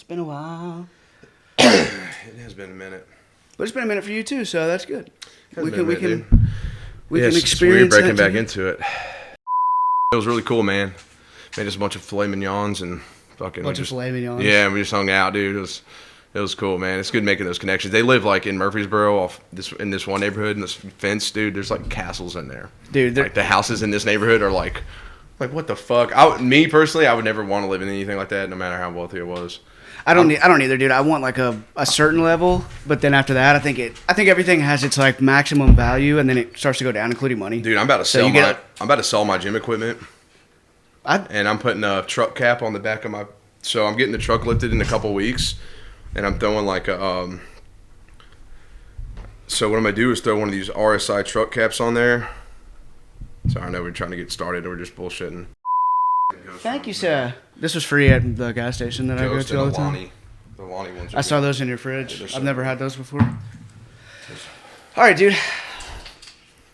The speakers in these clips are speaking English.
been a while. It has been a minute. But it's been a minute for you too, so that's good. We can It's experience weird breaking that back into it. It was really cool, man. Made us a bunch of filet mignons and fucking filet mignons. Yeah, we just hung out, dude. It was cool, man. It's good making those connections. They live like in Murfreesboro, in this one neighborhood, in this fence, dude. There's like castles in there, dude. Like the houses in this neighborhood are like what the fuck? Me personally, I would never want to live in anything like that, no matter how wealthy it was. I don't either, dude. I want like a certain level, but then after that, I think everything has its like maximum value, and then it starts to go down, including money. Dude, I'm about to sell my gym equipment, and I'm putting a truck cap on the back of my. So I'm getting the truck lifted in a couple weeks, and I'm throwing like a. So what I'm gonna do is throw one of these RSI truck caps on there. So I know we're trying to get started, or we're just bullshitting. Thank you, sir. This was free at the gas station that I go to all the time. The Lonnie ones. I saw those in your fridge. I've never had those before. All right, dude.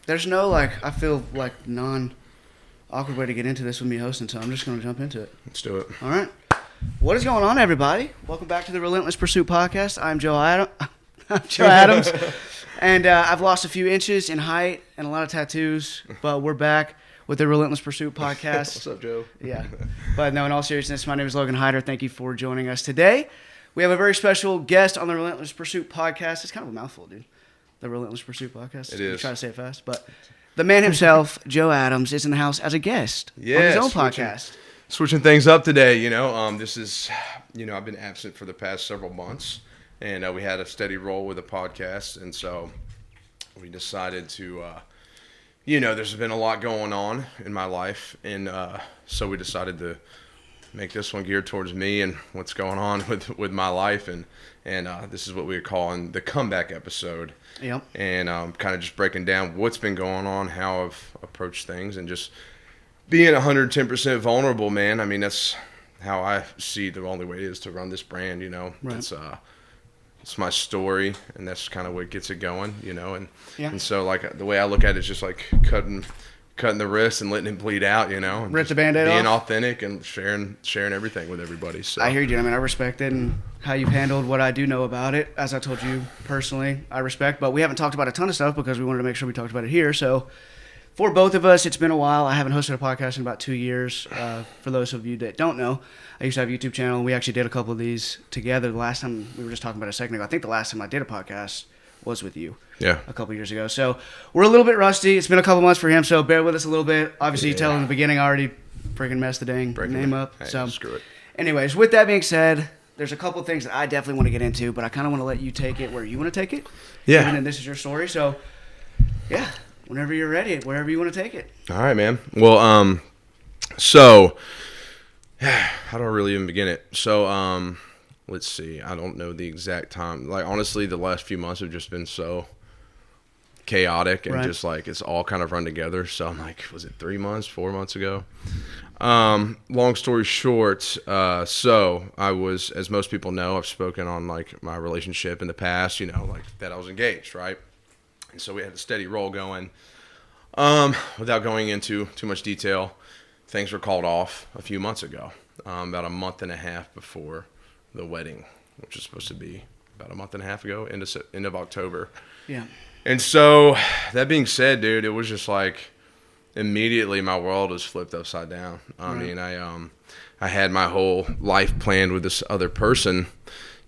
There's no I feel like non-awkward way to get into this with me hosting, so I'm just going to jump into it. Let's do it. All right. What is going on, everybody? Welcome back to the Relentless Pursuit podcast. I'm Joe Adams, and I've lost a few inches in height and a lot of tattoos, but we're back with the Relentless Pursuit podcast. What's up, Joe? Yeah. But no, in all seriousness, my name is Logan Hyder. Thank you for joining us today. We have a very special guest on the Relentless Pursuit podcast. It's kind of a mouthful, dude. The Relentless Pursuit podcast. It is. I'm trying to say it fast. But the man himself, Joe Adams, is in the house as a guest on his own podcast. Switching things up today, this is, I've been absent for the past several months, and we had a steady roll with the podcast, and so we decided to... there's been a lot going on in my life, and so we decided to make this one geared towards me and what's going on with my life, and this is what we're calling the comeback episode. Yep. And kind of just breaking down what's been going on, how I've approached things, and just being 110% vulnerable, man. I mean, that's how I see the only way is to run this brand, Right. It's my story, and that's kind of what gets it going, and Yeah. and so like the way I look at it is just like cutting the wrist and letting it bleed out, and Rip the Band-Aid being off. authentic and sharing everything with everybody. So I hear you. I mean, I respect it and how you've handled what I do know about it. As I told you personally, I respect, but we haven't talked about a ton of stuff because we wanted to make sure we talked about it here. So for both of us, it's been a while. I haven't hosted a podcast in about 2 years. For those of you that don't know, I used to have a YouTube channel. We actually did a couple of these together. The last time, we were just talking about a second ago, I think the last time I did a podcast was with you. Yeah. A couple years ago. So we're a little bit rusty. It's been a couple months for him, so bear with us a little bit. Obviously, you tell in the beginning, I already freaking messed the dang name up. Hey, so screw it. Anyways, with that being said, there's a couple of things that I definitely want to get into, but I kind of want to let you take it where you want to take it. Yeah. And this is your story, so yeah, whenever you're ready, wherever you want to take it. All right, man. Well, so how do I really even begin it? So, let's see. I don't know the exact time. Like, honestly, the last few months have just been so chaotic and just like it's all kind of run together. So I'm like, was it 3 months, 4 months ago? Long story short, so I was, as most people know, I've spoken on like my relationship in the past, like that I was engaged, right? And so we had a steady roll going. Without going into too much detail, things were called off a few months ago, about a month and a half before the wedding, which was supposed to be about a month and a half ago, end of October. Yeah. And so that being said, dude, it was just like immediately my world was flipped upside down. I mean, I had my whole life planned with this other person.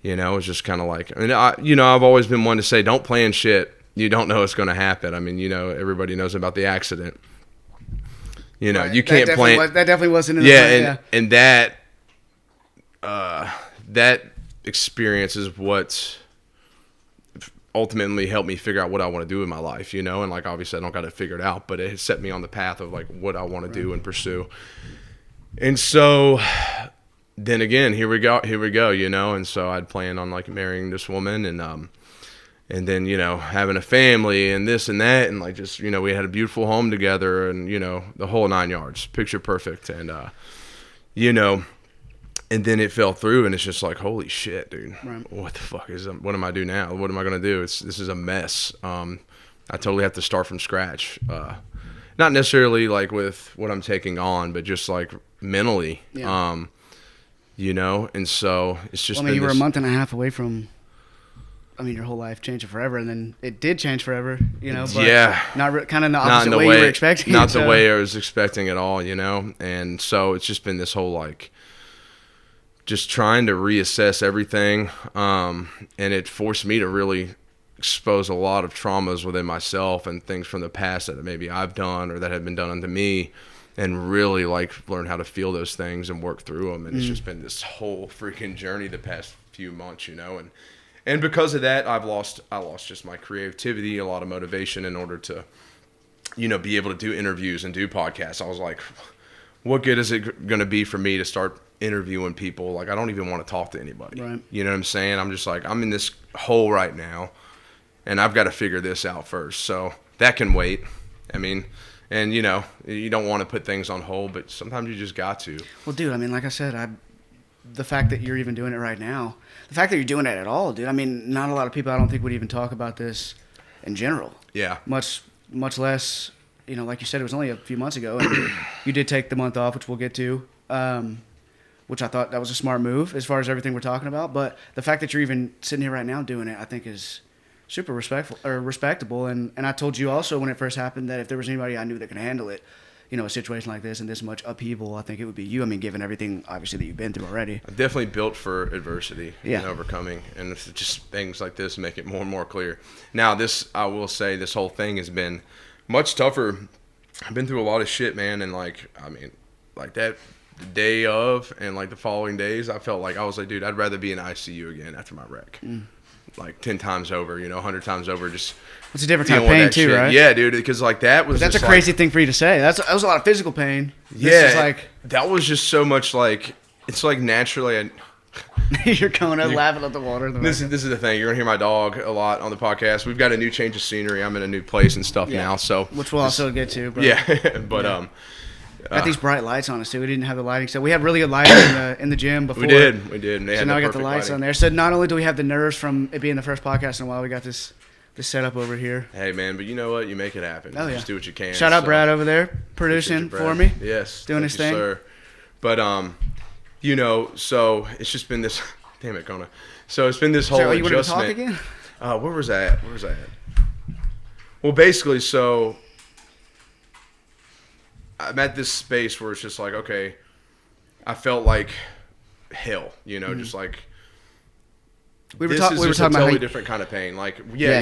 It was just kind of like, I mean, I've always been one to say, don't plan shit. You don't know what's going to happen. I mean, everybody knows about the accident. You can't plan. That definitely wasn't in the plan. Yeah, and that that experience is what ultimately helped me figure out what I want to do in my life, and like obviously I don't got it figured out, but it has set me on the path of like what I want to do and pursue. And so then again, here we go, and so I'd planned on like marrying this woman and then, having a family and this and that, and like just, we had a beautiful home together and, the whole 9 yards, picture perfect. And, and then it fell through and it's just like, holy shit, dude, what the fuck what am I do now? What am I going to do? This is a mess. I totally have to start from scratch. Not necessarily like with what I'm taking on, but just like mentally. Yeah. you know? And so it's just Well, I mean, you were a month and a half away from, I mean, your whole life changing forever, and then it did change forever, you know? But yeah. not kind of the opposite way you were expecting. Not the way I was expecting at all, you know? And so it's just been this whole, like, just trying to reassess everything. And it forced me to really expose a lot of traumas within myself and things from the past that maybe I've done or that have been done unto me, and really like learn how to feel those things and work through them. And it's just been this whole freaking journey the past few months, you know, and because of that, I lost just my creativity, a lot of motivation in order to, you know, be able to do interviews and do podcasts. I was like, what good is it going to be for me to start interviewing people? Like, I don't even want to talk to anybody. Right. You know what I'm saying? I'm just like, I'm in this hole right now, and I've got to figure this out first. So that can wait. I mean, and, you know, you don't want to put things on hold, but sometimes you just got to. Well, dude, I mean, like I said, the fact that you're even doing it right now, the fact that you're doing it at all, dude, I mean, not a lot of people, I don't think, would even talk about this in general. Yeah. Much less, you know, like you said, it was only a few months ago, and you did take the month off, which we'll get to, which I thought that was a smart move as far as everything we're talking about. But the fact that you're even sitting here right now doing it, I think is super respectable. And I told you also when it first happened that if there was anybody I knew that could handle it, you know, a situation like this and this much upheaval, I think it would be you. I mean, given everything, obviously, that you've been through already. I'm definitely built for adversity Yeah. and overcoming, and it's just things like this make it more and more clear. Now, I will say, this whole thing has been much tougher. I've been through a lot of shit, man, and, like, I mean, like that the day of and, like, the following days, I felt like, I was like, dude, I'd rather be in ICU again after my wreck. Like 10 times over, you know, 100 times over. Just it's a different kind of pain too, shit. right? Yeah, dude, because like that was. But that's a crazy thing for you to say. That was a lot of physical pain. Yeah, is like that was just so much like it's like naturally. You're going up laughing at the water. This is the thing. You're gonna hear my dog a lot on the podcast. We've got a new change of scenery. I'm in a new place and stuff now, so which we'll also get to. Bro. Yeah, but got these bright lights on us too. We didn't have the lighting, so we had really good lighting in the gym before. We did. And so now we got the lights on there. So not only do we have the nerves from it being the first podcast in a while, we got this setup over here. Hey man, but you know what? You make it happen. Oh yeah. Just do what you can. Shout out Brad over there producing for me. Yes, doing his thing. Sir. But you know, so it's just been this. Damn it, Kona. So it's been this whole adjustment. You want to talk again? Where was that? Well, basically, so I'm at this space where it's just like, okay, I felt like hell, you know, just like we were talking about a totally different kind of pain. Like, yeah.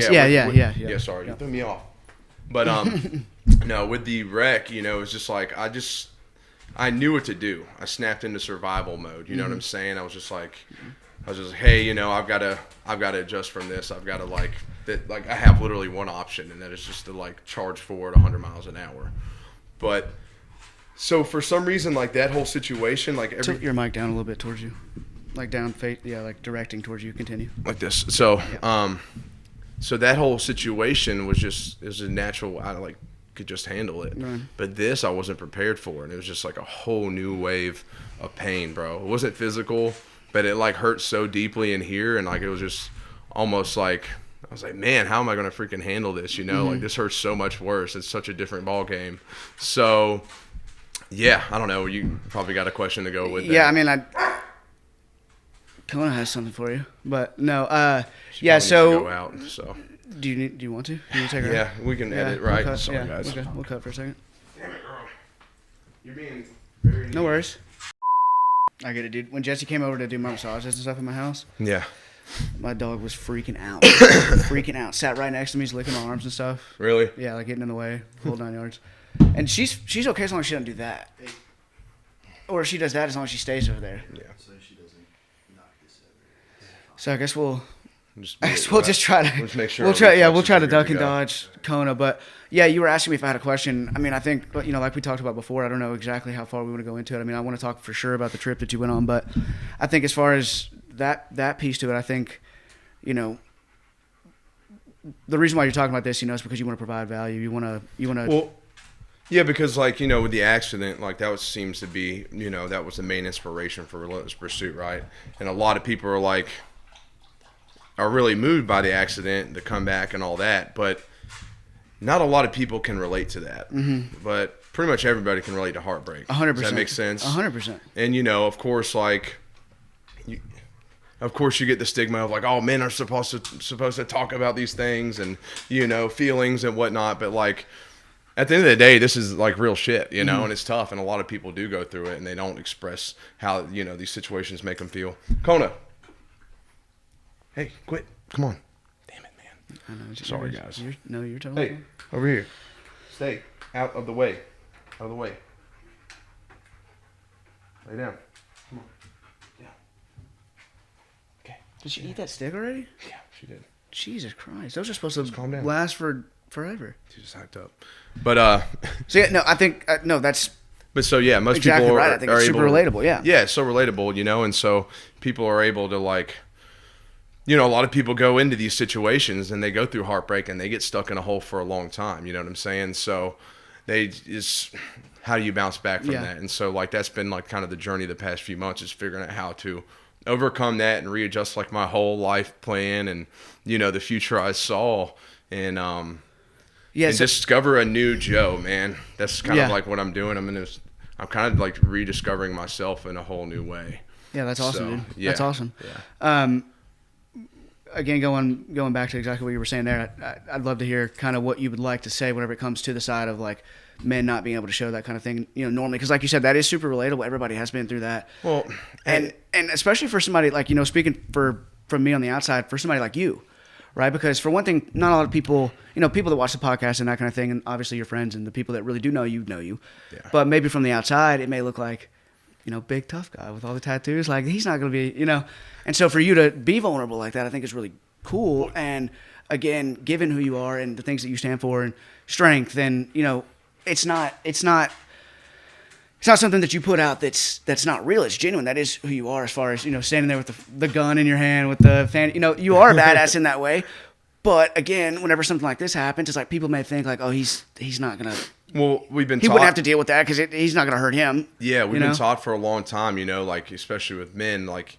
Sorry, you threw me off. But no, with the wreck, you know, it's just like I knew what to do. I snapped into survival mode. You know what I'm saying? I was just like, hey, you know, I've got to adjust from this. I've got to like I have literally one option, and that is just to like charge forward 100 miles an hour. But so for some reason, like that whole situation, like tilt your mic down a little bit towards you, like down, like directing towards you. Continue. Like this. So, so that whole situation was a natural. I like could just handle it. Right. But this I wasn't prepared for, and it was just like a whole new wave of pain, bro. It wasn't physical, but it like hurt so deeply in here, and like it was just almost like I was like, man, how am I gonna freaking handle this? You know, like this hurts so much worse. It's such a different ball game. So, yeah, I don't know. You probably got a question to go with. Yeah, that. I mean, Kona has something for you, but no. Yeah, so. Go out, so. Do you want to? Do you take her out? We can edit, right? We'll Sorry, guys. We'll cut for a second. Damn it, girl. You're being very No worries. I get it, dude. When Jesse came over to do my massages and stuff in my house, yeah, my dog was freaking out. Sat right next to me, he's licking my arms and stuff. Really? Yeah, like getting in the way, full 9 yards. And she's okay as long as she doesn't do that. Or if she does that, as long as she stays over there. Yeah. So she doesn't knock this over. So I guess we'll just try to. Let's make sure. We'll try to duck and dodge Kona. But yeah, you were asking me if I had a question. I mean, I think, you know, like we talked about before, I don't know exactly how far we want to go into it. I mean, I want to talk for sure about the trip that you went on, but I think as far as that piece to it, I think, you know, the reason why you're talking about this, you know, is because you want to provide value. You want to. Well, yeah, because like, you know, with the accident, like that seems to be, you know, that was the main inspiration for Relentless Pursuit, right? And a lot of people are really moved by the accident, the comeback, and all that, but not a lot of people can relate to that. But pretty much everybody can relate to heartbreak. 100%. Does that make sense? 100%. And, you know, of course, like, of course you get the stigma of like, oh, men are supposed to talk about these things and, you know, feelings and whatnot. But like, at the end of the day, this is like real shit, you know, and it's tough. And a lot of people do go through it and they don't express how, you know, these situations make them feel. Kona. Hey, quit. Come on. Damn it, man. I know. Sorry, guys. You're totally Hey, fine. over here. Stay out of the way. Out of the way. Lay down. Come on. Yeah. Okay. Did she eat that stick already? Yeah, she did. Jesus Christ. Those are supposed to calm down. last for forever. She's just hyped up. But, So, yeah, no, I think, no, that's but so, yeah, most exactly people right. I think are it's able super relatable, yeah. Yeah, it's so relatable, you know, and so people are able to, like, you know, a lot of people go into these situations and they go through heartbreak and they get stuck in a hole for a long time, you know what I'm saying? So they just, how do you bounce back from that? And so, like, that's been, like, kind of the journey the past few months is figuring out how to overcome that and readjust, like, my whole life plan and, you know, the future I saw and, and discover a new Joe, man. That's kind of like what I'm doing. I'm kind of like rediscovering myself in a whole new way. Yeah, that's awesome, So, dude. yeah. That's awesome. Yeah. Again, going back to exactly what you were saying there, I'd love to hear kind of what you would like to say whenever it comes to the side of like men not being able to show that kind of thing, you know, normally, because like you said, that is super relatable. Everybody has been through that. Well, and especially for somebody like, you know, speaking from me on the outside, for somebody like you, right? Because for one thing, not a lot of people, you know, people that watch the podcast and that kind of thing, and obviously your friends and the people that really do know you. Yeah. But maybe from the outside, it may look like, you know, big tough guy with all the tattoos. Like, he's not going to be, you know. And so for you to be vulnerable like that, I think is really cool. And again, given who you are and the things that you stand for and strength, and, you know, it's not something that you put out that's not real. It's genuine. That is who you are, as far as, you know, standing there with the gun in your hand with the fan. You know, you are a badass in that way. But again, whenever something like this happens, it's like people may think like, oh, he's not gonna. Well, he wouldn't have to deal with that because he's not gonna hurt him. Yeah, we've you know? been taught for a long time, you know, like especially with men, like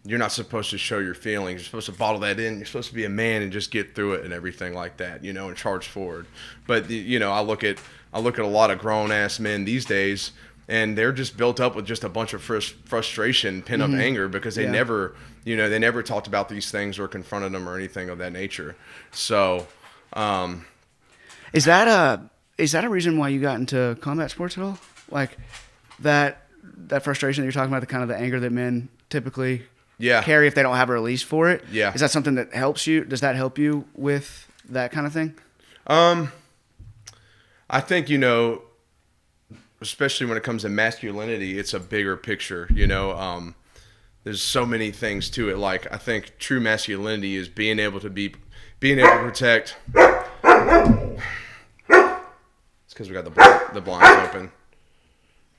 you're not supposed to show your feelings. You're supposed to bottle that in. You're supposed to be a man and just get through it and everything like that, you know, and charge forward. But you know, I look at a lot of grown ass men these days, and they're just built up with just a bunch of frustration, pent up anger because they never, you know, they never talked about these things or confronted them or anything of that nature. So, Is that a reason why you got into combat sports at all? Like that frustration that you're talking about, the kind of the anger that men typically carry if they don't have a release for it? Yeah. Is that something that helps you? Does that help you with that kind of thing? I think, you know, especially when it comes to masculinity, it's a bigger picture, you know. There's so many things to it. Like, I think true masculinity is being able to protect. It's because we got the blinds open.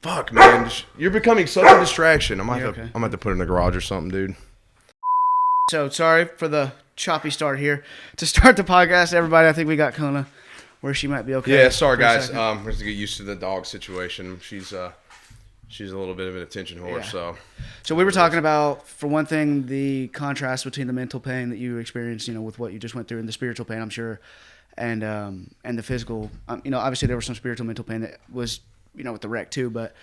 Fuck, man. You're becoming such a distraction. I'm going to have to put it in the garage or something, dude. So, sorry for the choppy start here. To start the podcast, everybody, I think we got Kona where she might be okay. Yeah, sorry, guys. We're going to get used to the dog situation. She's a little bit of an attention whore, So we were talking about, for one thing, the contrast between the mental pain that you experienced, you know, with what you just went through, and the spiritual pain, I'm sure, and the physical. You know, obviously there was some spiritual mental pain that was, you know, with the wreck too, but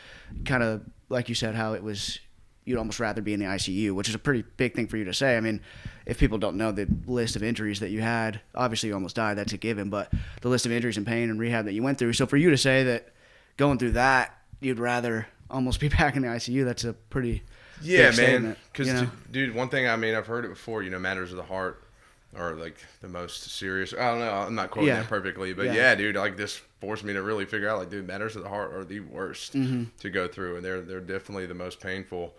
kind of like you said, how it was, you'd almost rather be in the ICU, which is a pretty big thing for you to say. I mean, if people don't know the list of injuries that you had, obviously you almost died, that's a given, but the list of injuries and pain and rehab that you went through. So for you to say that going through that, you'd rather almost be back in the ICU, that's a pretty big statement, because, you know? dude, one thing, I mean, I've heard it before, you know, matters of the heart are like the most serious. I don't know, I'm not quoting that perfectly, but dude, like this forced me to really figure out, like, dude, matters of the heart are the worst to go through, and they're definitely the most painful,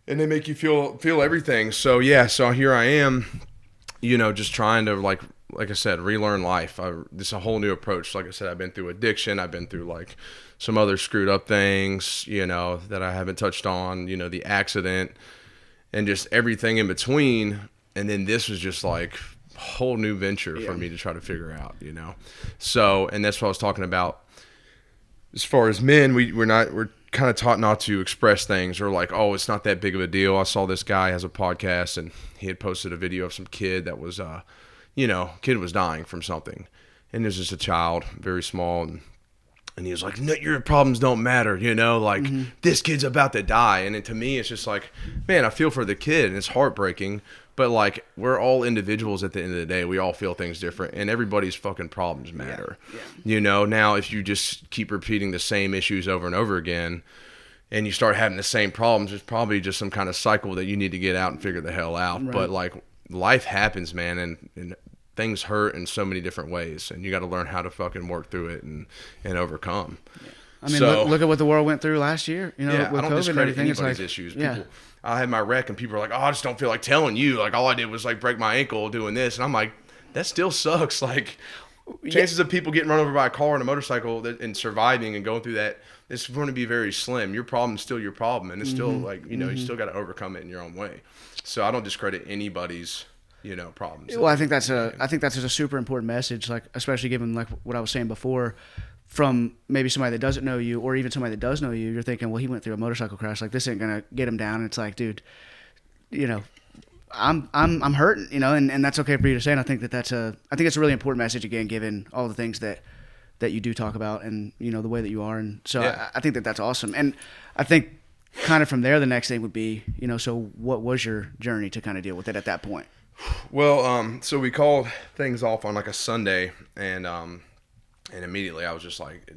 and they make you feel everything. So so here I am, you know, just trying to like I said, relearn life. This is a whole new approach. Like I said, I've been through addiction. I've been through like some other screwed up things, you know, that I haven't touched on, you know, the accident and just everything in between. And then this was just like a whole new venture for me to try to figure out, you know? So, and that's what I was talking about. As far as men, we're kind of taught not to express things, or like, oh, it's not that big of a deal. I saw this guy has a podcast and he had posted a video of some kid that was, you know, kid was dying from something. And it was just a child, very small. And And he was like, no, your problems don't matter, you know, like this kid's about to die. And to me, it's just like, man, I feel for the kid and it's heartbreaking. But like, we're all individuals at the end of the day. We all feel things different and everybody's fucking problems matter. Yeah. You know, now if you just keep repeating the same issues over and over again and you start having the same problems, it's probably just some kind of cycle that you need to get out and figure the hell out. Right. But like, life happens, man. And things hurt in so many different ways, and you got to learn how to fucking work through it and overcome. Yeah. I mean, look at what the world went through last year. You know, yeah, with I don't COVID discredit and everything. anybody's it's like, issues. Yeah. People, I had my wreck, and people are like, "Oh, I just don't feel like telling you. Like, all I did was like break my ankle doing this," and I'm like, "That still sucks." Like, chances of people getting run over by a car and a motorcycle and surviving and going through that, it's going to be very slim. Your problem's still your problem, and it's still like, you know, you still got to overcome it in your own way. So I don't discredit anybody's, you know, problems. Well, I think that's a super important message, like especially given like what I was saying before, from maybe somebody that doesn't know you or even somebody that does know you. You're thinking, well, he went through a motorcycle crash, like this ain't gonna get him down. And it's like, dude, you know, I'm hurting, you know, and that's okay for you to say. And I think it's a really important message, again, given all the things that you do talk about and, you know, the way that you are. And so yeah. I think that's awesome. And I think kind of from there, the next thing would be, you know, so what was your journey to kind of deal with it at that point? Well, so we called things off on like a Sunday, and immediately I was just like,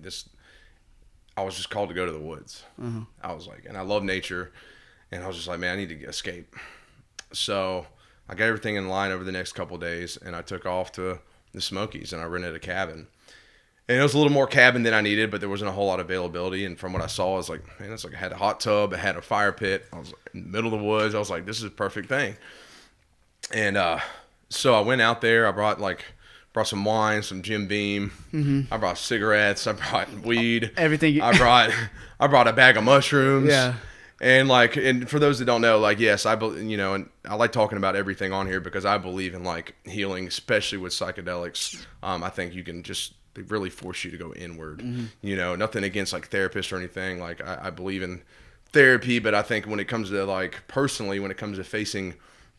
I was just called to go to the woods. Uh-huh. I was like, and I love nature, and I was just like, man, I need to escape. So I got everything in line over the next couple of days, and I took off to the Smokies, and I rented a cabin. And it was a little more cabin than I needed, but there wasn't a whole lot of availability. And from what I saw, I was like, man, it's like I had a hot tub, I had a fire pit. I was in the middle of the woods. I was like, this is a perfect thing. And so I went out there. I brought some wine, some Jim Beam. Mm-hmm. I brought cigarettes. I brought weed. Everything. I brought a bag of mushrooms. Yeah. And for those that don't know, like, yes, you know, and I like talking about everything on here because I believe in like healing, especially with psychedelics. I think you can they really force you to go inward. Mm-hmm. You know, nothing against like therapists or anything. Like I believe in therapy, but I think when it comes to like personally, when it comes to facing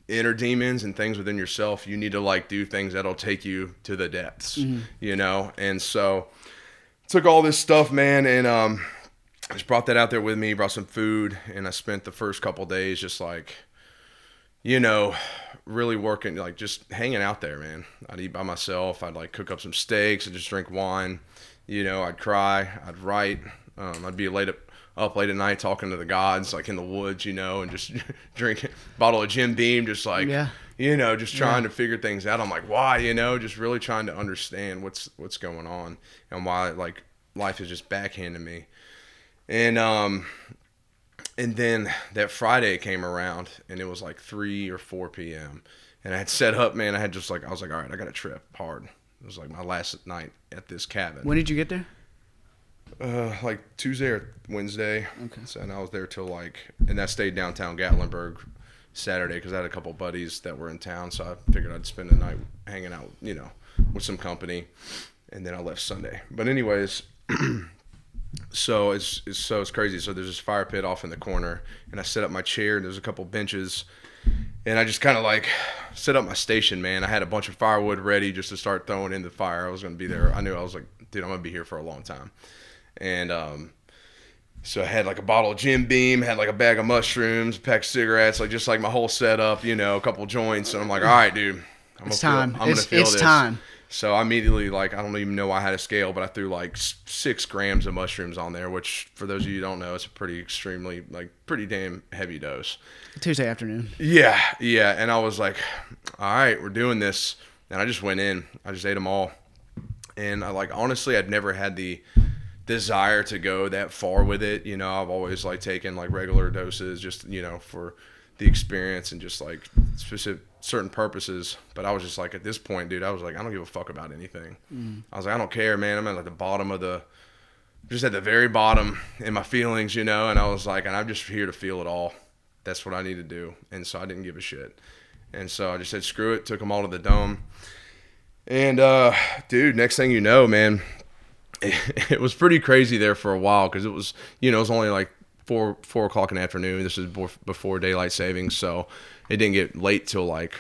inner demons and things within yourself, you need to like do things that'll take you to the depths, you know? And so took all this stuff, man. And, just brought that out there with me, brought some food. And I spent the first couple of days just like, you know, really working, like just hanging out there, man. I'd eat by myself. I'd like cook up some steaks and just drink wine. You know, I'd cry, I'd write. I'd be up late at night talking to the gods, like in the woods, you know, and just drinking a bottle of Jim Beam, just like, you know, just trying to figure things out. I'm like, why, you know, just really trying to understand what's going on and why like life is just backhanding me. And then that Friday came around and it was like 3 or 4 p.m. And I had set up, man. I was like, all right, I got to trip hard. It was like my last night at this cabin. When did you get there? Like Tuesday or Wednesday. Okay. So, and I was there till and I stayed downtown Gatlinburg Saturday because I had a couple buddies that were in town. So I figured I'd spend the night hanging out, you know, with some company. And then I left Sunday. But anyways, so it's crazy. So there's this fire pit off in the corner, and I set up my chair, and there's a couple benches, and I just kind of like set up my station, man. I had a bunch of firewood ready just to start throwing in the fire. I was going to be there. I was like, dude, I'm going to be here for a long time. And so I had like a bottle of Jim Beam, had like a bag of mushrooms, a pack of cigarettes, like just like my whole setup, you know, a couple joints. And I'm like, all right, dude, I'm going to feel this. It's time. So I immediately, like, I don't even know I had a scale, but I threw like 6 grams of mushrooms on there, which for those of you who don't know, it's a pretty damn heavy dose. Tuesday afternoon. Yeah. And I was like, all right, we're doing this. And I just went in. I just ate them all. And I honestly, I'd never had the desire to go that far with it. You know, I've always like taken like regular doses just, you know, for the experience and just like specific certain purposes. But I was just like, at this point, dude, I was like, I don't give a fuck about anything. I was like, I don't care, man. I'm at like the bottom of just at the very bottom in my feelings, you know. And I was like, and I'm just here to feel it all. That's what I need to do. And so I didn't give a shit. And so I just said, screw it. Took them all to the dome. And dude, next thing you know, man, it was pretty crazy there for a while because it was, you know, it was only like 4 o'clock in the afternoon. This is before daylight savings, so it didn't get late till like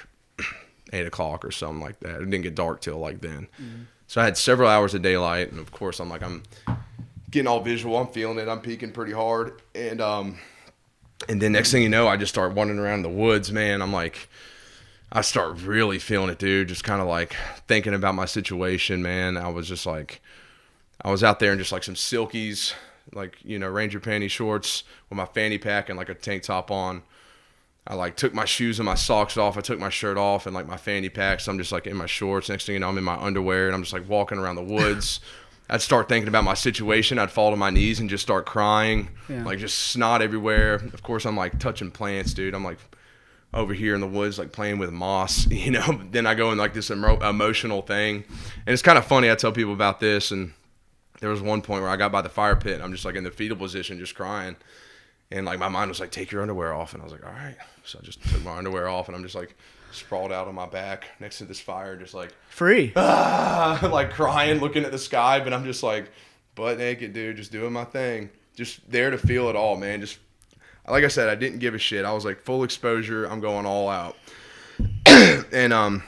8 o'clock or something like that. It didn't get dark till like then. So I had several hours of daylight, and of course I'm getting all visual. I'm feeling it. I'm peaking pretty hard. And then next thing you know, I just start wandering around the woods, man. I'm like, I start really feeling it, dude. Just kind of like thinking about my situation, man. I was just like, I was out there in just like some silkies, like, you know, Ranger panty shorts with my fanny pack and like a tank top on. I like took my shoes and my socks off. I took my shirt off and like my fanny pack. So I'm just like in my shorts. Next thing you know, I'm in my underwear and I'm just like walking around the woods. I'd start thinking about my situation. I'd fall to my knees and just start crying, like just snot everywhere. Of course, I'm like touching plants, dude. I'm like over here in the woods, like playing with moss, you know. Then I go in like this emotional thing. And it's kind of funny. I tell people about this. And there was one point where I got by the fire pit and I'm just like in the fetal position, just crying. And like my mind was like, take your underwear off. And I was like, all right. So I just took my underwear off and I'm just like sprawled out on my back next to this fire, just like Free. like crying, looking at the sky. But I'm just like butt naked, dude, just doing my thing. Just there to feel it all, man. Just like I said, I didn't give a shit. I was like full exposure. I'm going all out. And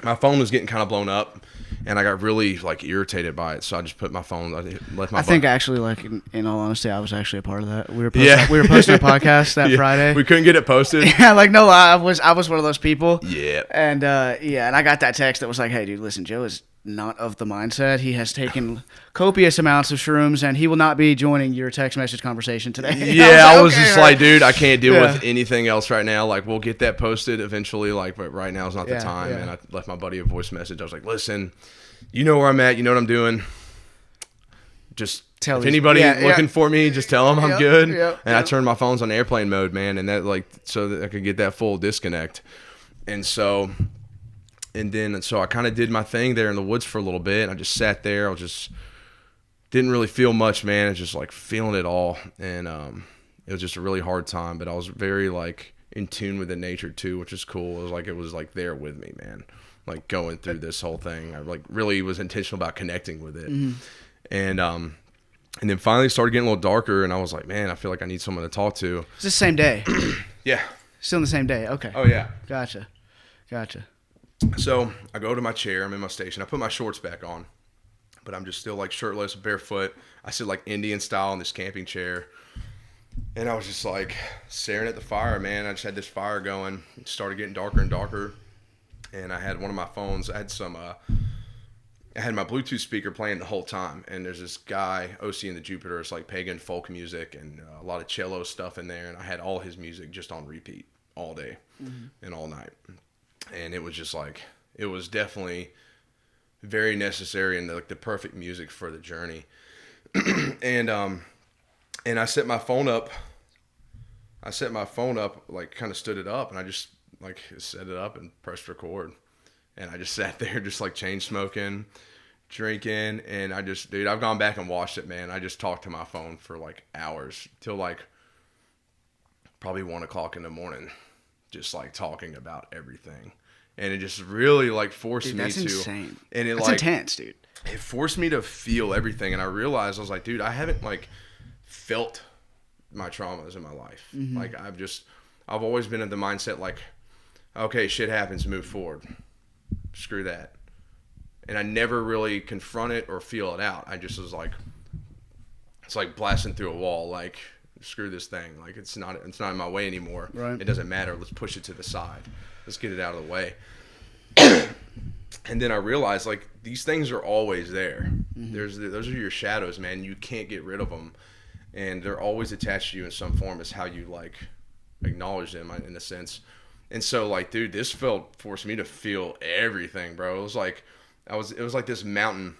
my phone was getting kind of blown up. And I got really like irritated by it, so I just put my phone. I think actually, like in all honesty, I was actually a part of that. We were posting a podcast that Friday. We couldn't get it posted. Yeah, like no lie, I was one of those people. Yeah. And and I got that text that was like, "Hey, dude, listen, Joe is not of the mindset. He has taken copious amounts of shrooms, and he will not be joining your text message conversation today." Yeah, I was just like, dude, I can't deal with anything else right now. Like, we'll get that posted eventually. Like, but right now is not the time. And I left my buddy a voice message. I was like, listen, you know where I'm at. You know what I'm doing. Just if anybody looking for me, just tell them I'm good. And I turned my phones on airplane mode, man, and that like so that I could get that full disconnect. And so I kind of did my thing there in the woods for a little bit. I just sat there. I was just didn't really feel much, man. I was just like feeling it all, and it was just a really hard time. But I was very like in tune with the nature too, which is cool. It was like there with me, man. Like going through this whole thing, I like really was intentional about connecting with it, and then finally started getting a little darker, and I was like, man, I feel like I need someone to talk to. It's the same day. Yeah. Still in the same day. Okay. Oh yeah. Gotcha. So I go to my chair. I'm in my station. I put my shorts back on, but I'm just still like shirtless, barefoot. I sit like Indian style in this camping chair. And I was just like staring at the fire, man. I just had this fire going. It started getting darker and darker. And I had one of my phones. I had my Bluetooth speaker playing the whole time. And there's this guy, OC in the Jupiter. It's like pagan folk music and a lot of cello stuff in there. And I had all his music just on repeat all day and all night. And it was just like, it was definitely very necessary and like the perfect music for the journey. And I set my phone up. Like kind of stood it up, and I just like set it up and pressed record. And I just sat there just like chain smoking, drinking. And dude, I've gone back and watched it, man. I just talked to my phone for like hours till like probably 1:00 in the morning, just like talking about everything. And it just really like forced me to. That's insane. And that's intense, dude. It forced me to feel everything. And I realized, I was like, dude, I haven't like felt my traumas in my life. Like I've always been in the mindset like, okay, shit happens, move forward. Screw that. And I never really confront it or feel it out. I just was like, it's like blasting through a wall. Like, screw this thing. Like it's not in my way anymore. Right. It doesn't matter. Let's push it to the side. Let's get it out of the way. And then I realized like these things are always there. Those are your shadows, man. You can't get rid of them. And they're always attached to you in some form. Is how you like acknowledge them in a sense. And so like, dude, this forced me to feel everything, bro. It was like this mountain.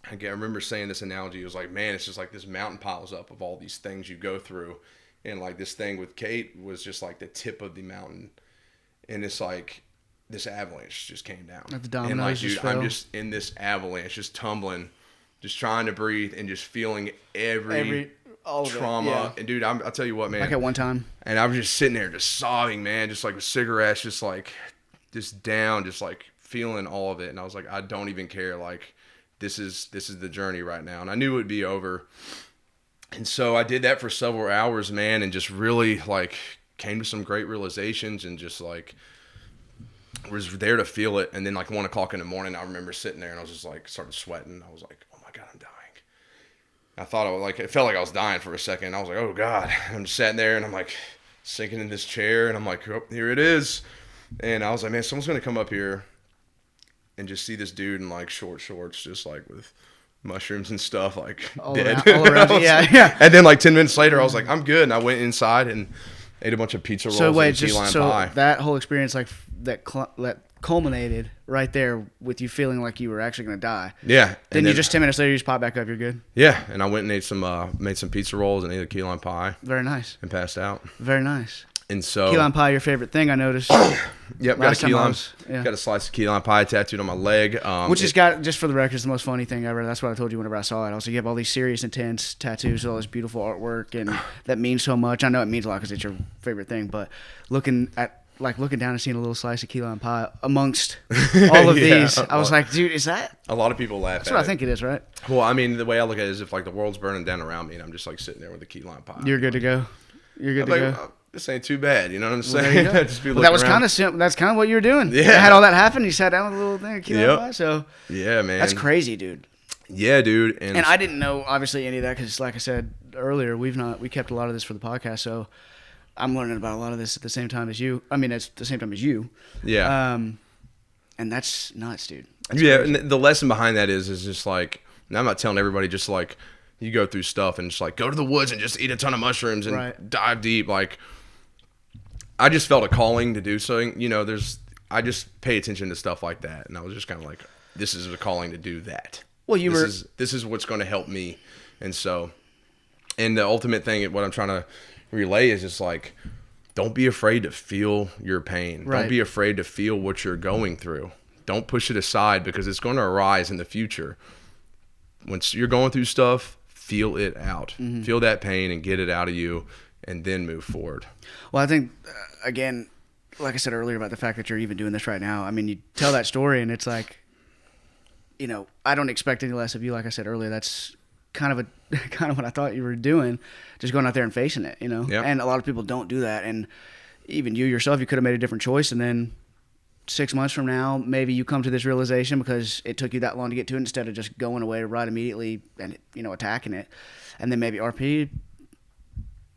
I remember saying this analogy. It was like, man, it's just like this mountain piles up of all these things you go through. And like this thing with Kate was just like the tip of the mountain. And it's like this avalanche just came down. Like the dominoes and like, dude, I'm fell. just in this avalanche, just tumbling, just trying to breathe and just feeling every all of trauma. It, yeah. And dude, I'll tell you what, man. Like at one time. And I was just sitting there just sobbing, man, just like with cigarettes, just like just down, just like feeling all of it. And I was like, I don't even care. Like this is the journey right now. And I knew it would be over. And so I did that for several hours, man, and just really like came to some great realizations and just like was there to feel it. And then like 1:00 in the morning, I remember sitting there and I was just like started sweating. I was like, oh my God, I'm dying. I thought it felt like I was dying for a second. I was like, oh God. And I'm just sitting there and I'm like sinking in this chair and I'm like, oh, here it is. And I was like, man, someone's going to come up here and just see this dude in like short shorts, just like with mushrooms and stuff, like all dead. Around, all around you. Yeah. And then like 10 minutes later, I was like, I'm good. And I went inside and ate a bunch of pizza rolls and key lime pie. That whole experience, like that culminated right there with you feeling like you were actually going to die. Yeah. Then you just 10 minutes later, you just pop back up. You're good. Yeah. And I went and ate made some pizza rolls and ate a key lime pie. Very nice. And passed out. Very nice. And so key lime pie, your favorite thing, I noticed. Yep, got a slice of key lime pie tattooed on my leg. Which has got, just for the record, is the most funny thing ever. That's what I told you whenever I saw it. I was like, you have all these serious, intense tattoos, all this beautiful artwork, and that means so much. I know it means a lot because it's your favorite thing, but looking down and seeing a little slice of key lime pie amongst all of these, I was like, dude, is that? A lot of people laugh at it. That's what I think it is, right? Well, I mean, the way I look at it is if like the world's burning down around me and I'm just like sitting there with a key lime pie. You're good to go. You're good to go. This ain't too bad, you know what I'm saying? That was kind of simple. That's kind of what you were doing. Yeah, you had all that happen. You sat down with a little thing of key lime pie. So yeah, man, that's crazy, dude. Yeah, dude. And I didn't know obviously any of that because, like I said earlier, we kept a lot of this for the podcast. So I'm learning about a lot of this at the same time as you. I mean, it's the same time as you. Yeah. And that's nuts, dude. That's yeah, crazy. and the lesson behind that is just like, and I'm not telling everybody just like you go through stuff and just like go to the woods and just eat a ton of mushrooms and dive deep. Like, I just felt a calling to do something. You know, I just pay attention to stuff like that, and I was just kind of like, this is a calling to do that. Well, this is what's going to help me, and so, and the ultimate thing, what I'm trying to relay is just like, don't be afraid to feel your pain. Right. Don't be afraid to feel what you're going through. Don't push it aside because it's going to arise in the future. Once you're going through stuff, feel it out. Mm-hmm. Feel that pain and get it out of you, and then move forward. Well, I think, again, like I said earlier about the fact that you're even doing this right now, I mean, you tell that story and it's like, you know, I don't expect any less of you. Like I said earlier, that's kind of what I thought you were doing, just going out there and facing it, you know? Yep. And a lot of people don't do that. And even you yourself, you could have made a different choice. And then 6 months from now, maybe you come to this realization because it took you that long to get to it instead of just going away right immediately and, you know, attacking it. And then maybe RP,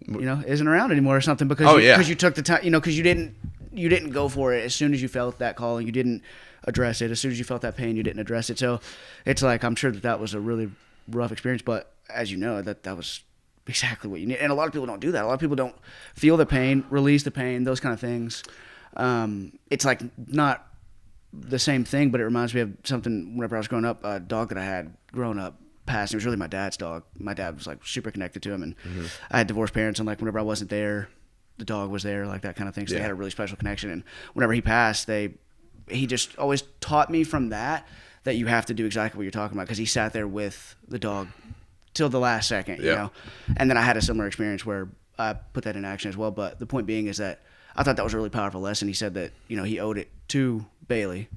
you know, isn't around anymore or something because you took the time, you know, because you didn't go for it as soon as you felt that calling. You didn't address it. As soon as you felt that pain, you didn't address it. So it's like, I'm sure that was a really rough experience, but as you know, that was exactly what you need. And a lot of people don't do that. A lot of people don't feel the pain, release the pain, those kind of things. It's like not the same thing, but it reminds me of something whenever I was growing up, a dog that I had growing up passed. It was really my dad's dog. My dad was like super connected to him, and I had divorced parents, and like whenever I wasn't there, the dog was there, like that kind of thing. So they had a really special connection. And whenever he passed, he just always taught me from that you have to do exactly what you're talking about, because he sat there with the dog till the last second, you know. And then I had a similar experience where I put that in action as well. But the point being is that I thought that was a really powerful lesson. He said that, you know, he owed it to Bailey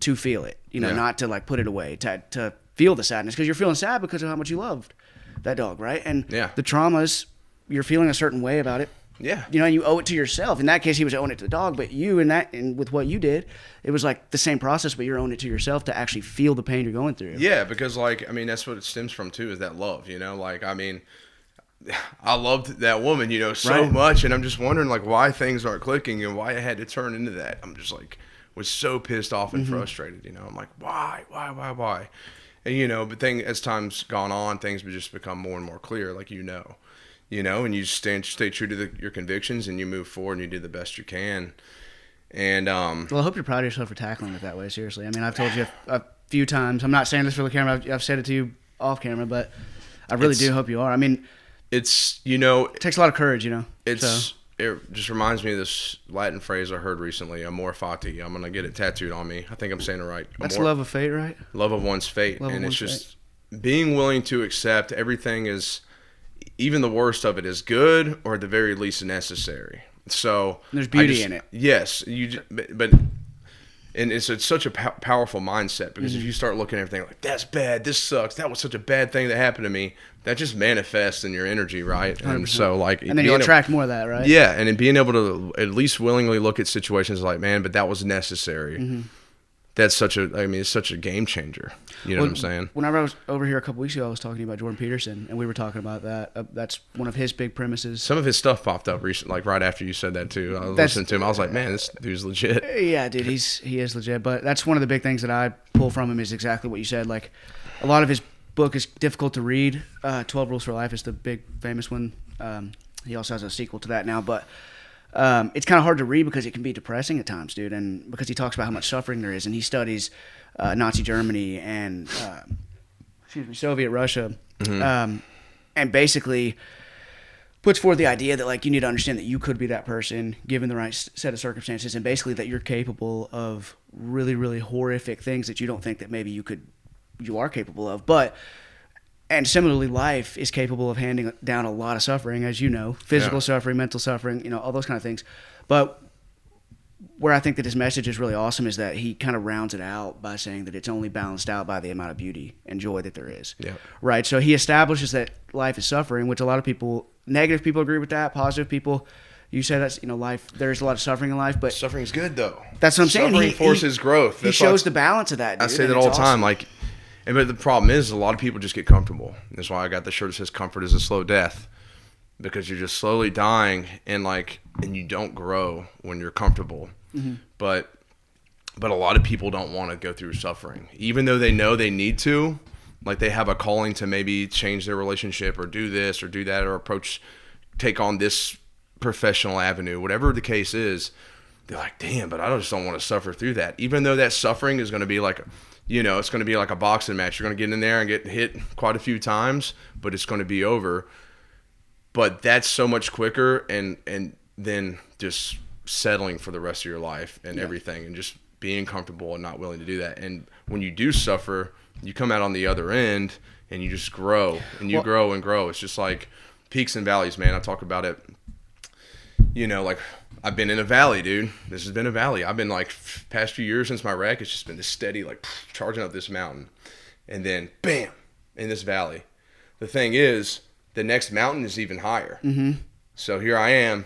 to feel it, you know, not to like put it away, to feel the sadness, because you're feeling sad because of how much you loved that dog, right? And the traumas, you're feeling a certain way about it. Yeah. You know, you owe it to yourself. In that case, he was owing it to the dog, but you and with what you did, it was like the same process, but you're owing it to yourself to actually feel the pain you're going through. Yeah, because like, I mean, that's what it stems from too, is that love, you know? Like, I mean, I loved that woman, you know, so much, and I'm just wondering like why things aren't clicking and why I had to turn into that. I'm just like, was so pissed off and frustrated, you know? I'm like, why? And, you know, but as time's gone on, things have just become more and more clear, like, you know, and you stay true to your convictions, and you move forward and you do the best you can. And well, I hope you're proud of yourself for tackling it that way. Seriously, I mean, I've told you a few times. I'm not saying this for the camera. I've said it to you off camera, but I really do hope you are. I mean, it's, you know, it takes a lot of courage, you know. It just reminds me of this Latin phrase I heard recently, amor fati. I'm gonna get it tattooed on me. I think I'm saying it right. That's love of fate, right? Love of one's fate, and it's just being willing to accept everything is, even the worst of it is good, or at the very least necessary. So there's beauty in it. Yes, but and it's such a powerful mindset, because if you start looking at everything like, that's bad, this sucks, that was such a bad thing that happened to me, that just manifests in your energy, right? 100%. And so like, and then you'll attract more of that, right? Yeah, and in being able to at least willingly look at situations like, man, but that was necessary that's it's such a game changer. You know what I'm saying? Whenever I was over here a couple weeks ago, I was talking about Jordan Peterson, and we were talking about that. That's one of his big premises. Some of his stuff popped up recently, like right after you said that too. I was listening to him. I was like, man, this dude's legit. Yeah, dude, he is legit. But that's one of the big things that I pull from him is exactly what you said. Like, a lot of his book is difficult to read. 12 Rules for Life is the big famous one. He also has a sequel to that now, but it's kind of hard to read because it can be depressing at times, dude. And because he talks about how much suffering there is, and he studies Nazi Germany and Soviet Russia, and basically puts forth the idea that like you need to understand that you could be that person given the right set of circumstances, and basically that you're capable of really, really horrific things that you don't think that maybe you are capable of, but. And similarly, life is capable of handing down a lot of suffering, as you know, physical suffering, mental suffering, all those kind of things. But where I think that his message is really awesome is that he kind of rounds it out by saying that it's only balanced out by the amount of beauty and joy that there is. Yeah. Right? So he establishes that life is suffering, which a lot of people, negative people agree with that, positive people, you say that's, life, there's a lot of suffering in life, but... Suffering's good, though. That's what I'm saying. Suffering forces growth. He shows the balance of that, dude. I say that all the time, but the problem is a lot of people just get comfortable. That's why I got the shirt that says "Comfort is a slow death," because you're just slowly dying, and you don't grow when you're comfortable. Mm-hmm. But a lot of people don't want to go through suffering, even though they know they need to. Like they have a calling to maybe change their relationship, or do this, or do that, or take on this professional avenue, whatever the case is. They're like, damn, but I just don't want to suffer through that, even though that suffering is going to be like. It's going to be like a boxing match. You're going to get in there and get hit quite a few times, but it's going to be over. But that's so much quicker, and then just settling for the rest of your life and everything, and just being comfortable and not willing to do that. And when you do suffer, you come out on the other end, and you just grow, and you grow and grow. It's just like peaks and valleys, man. I talk about it, like I've been in a valley, dude. This has been a valley. I've been past few years since my wreck, it's just been this steady, charging up this mountain. And then, bam, in this valley. The thing is, the next mountain is even higher. Mm-hmm. So here I am.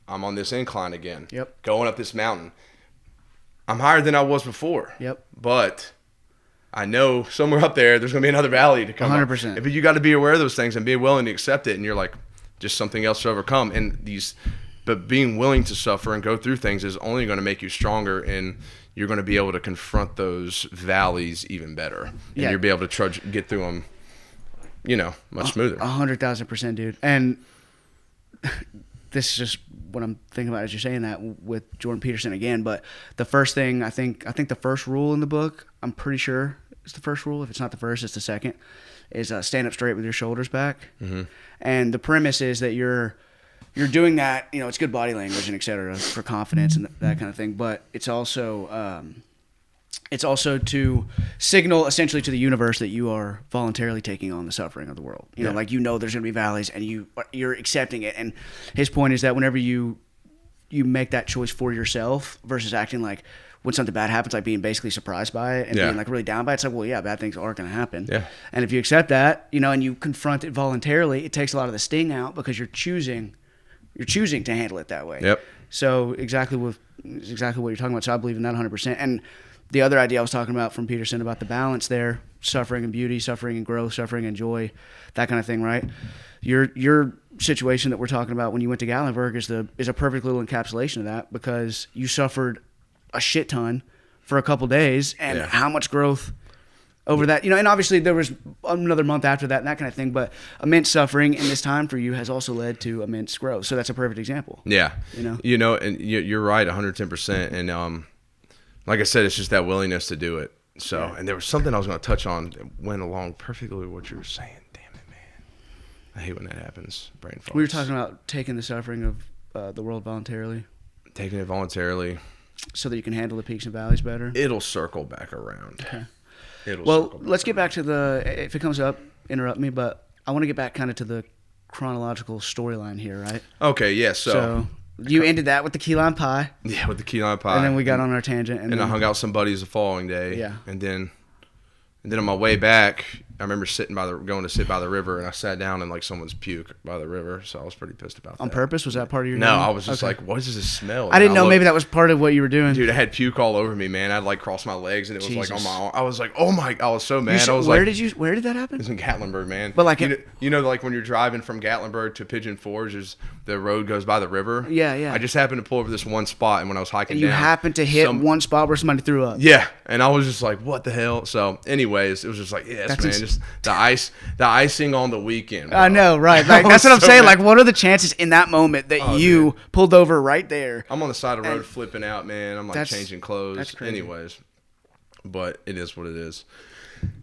I'm on this incline again. Yep. Going up this mountain. I'm higher than I was before. Yep. But I know somewhere up there's going to be another valley to come 100%. But you got to be aware of those things and be willing to accept it. And you're just something else to overcome. But being willing to suffer and go through things is only going to make you stronger, and you're going to be able to confront those valleys even better. And you'll be able to get through them, much smoother. 100,000%, dude. And this is just what I'm thinking about as you're saying that with Jordan Peterson again. But the first thing, I think the first rule in the book, I'm pretty sure it's the first rule. If it's not the first, it's the second, is stand up straight with your shoulders back. Mm-hmm. And the premise is that you're doing that, it's good body language and et cetera for confidence and that kind of thing. But it's also to signal essentially to the universe that you are voluntarily taking on the suffering of the world. There's going to be valleys, and you're accepting it. And his point is that whenever you make that choice for yourself versus acting like when something bad happens, like being basically surprised by it and being really down by it, it's like, well, yeah, bad things are going to happen. Yeah. And if you accept that, and you confront it voluntarily, it takes a lot of the sting out because you're choosing to handle it that way. Yep. So exactly what you're talking about. So I believe in that 100%. And the other idea I was talking about from Peterson about the balance there, suffering and beauty, suffering and growth, suffering and joy, that kind of thing, right? Your situation that we're talking about when you went to Gatlinburg is a perfect little encapsulation of that, because you suffered a shit ton for a couple days, and how much growth over that, and obviously there was another month after that and that kind of thing, but immense suffering in this time for you has also led to immense growth. So that's a perfect example. Yeah. And you're right 110%. And like I said, it's just that willingness to do it. So, and there was something I was going to touch on that went along perfectly with what you were saying. Damn it, man. I hate when that happens. Brain fog. We were talking about taking the suffering of the world voluntarily. Taking it voluntarily. So that you can handle the peaks and valleys better. It'll circle back around. Okay. Well, let's get back to if it comes up, interrupt me, but I want to get back kind of to the chronological storyline here, right? Okay, yeah, so you ended that with the key lime pie. Yeah, with the key lime pie. And then we got on our tangent. And then I hung out with some buddies the following day. Yeah. And then on my way back, I remember going to sit by the river, and I sat down and like someone's puke by the river, so I was pretty pissed about that. On purpose? Was that part of your No, game? I was just Okay. like, what is this smell? I didn't And know looked- maybe that was part of what you were doing. Dude, I had puke all over me, man. I'd like crossed my legs, and it was like on Jesus. my arm. I was like, oh my, I was so mad. I was where like, did that happen? it's in Gatlinburg, man. But, like, you know, like when you're driving from Gatlinburg to Pigeon Forge, the road goes by the river. Yeah, yeah. I just happened to pull over this one spot, and when I was hiking And you down, happened to hit one spot where somebody threw up. Yeah, and I was just like, what the hell? So, anyways, it was just like, yes, That's man, just the icing on the weekend. Bro. I know, right? Like, I that's was what I'm so saying. mad. Like, what are the chances in that moment that Oh, you dude. pulled over right there? I'm on the side of the road And- flipping out, man. I'm like That's- changing clothes. that's crazy. Anyways, but it is what it is.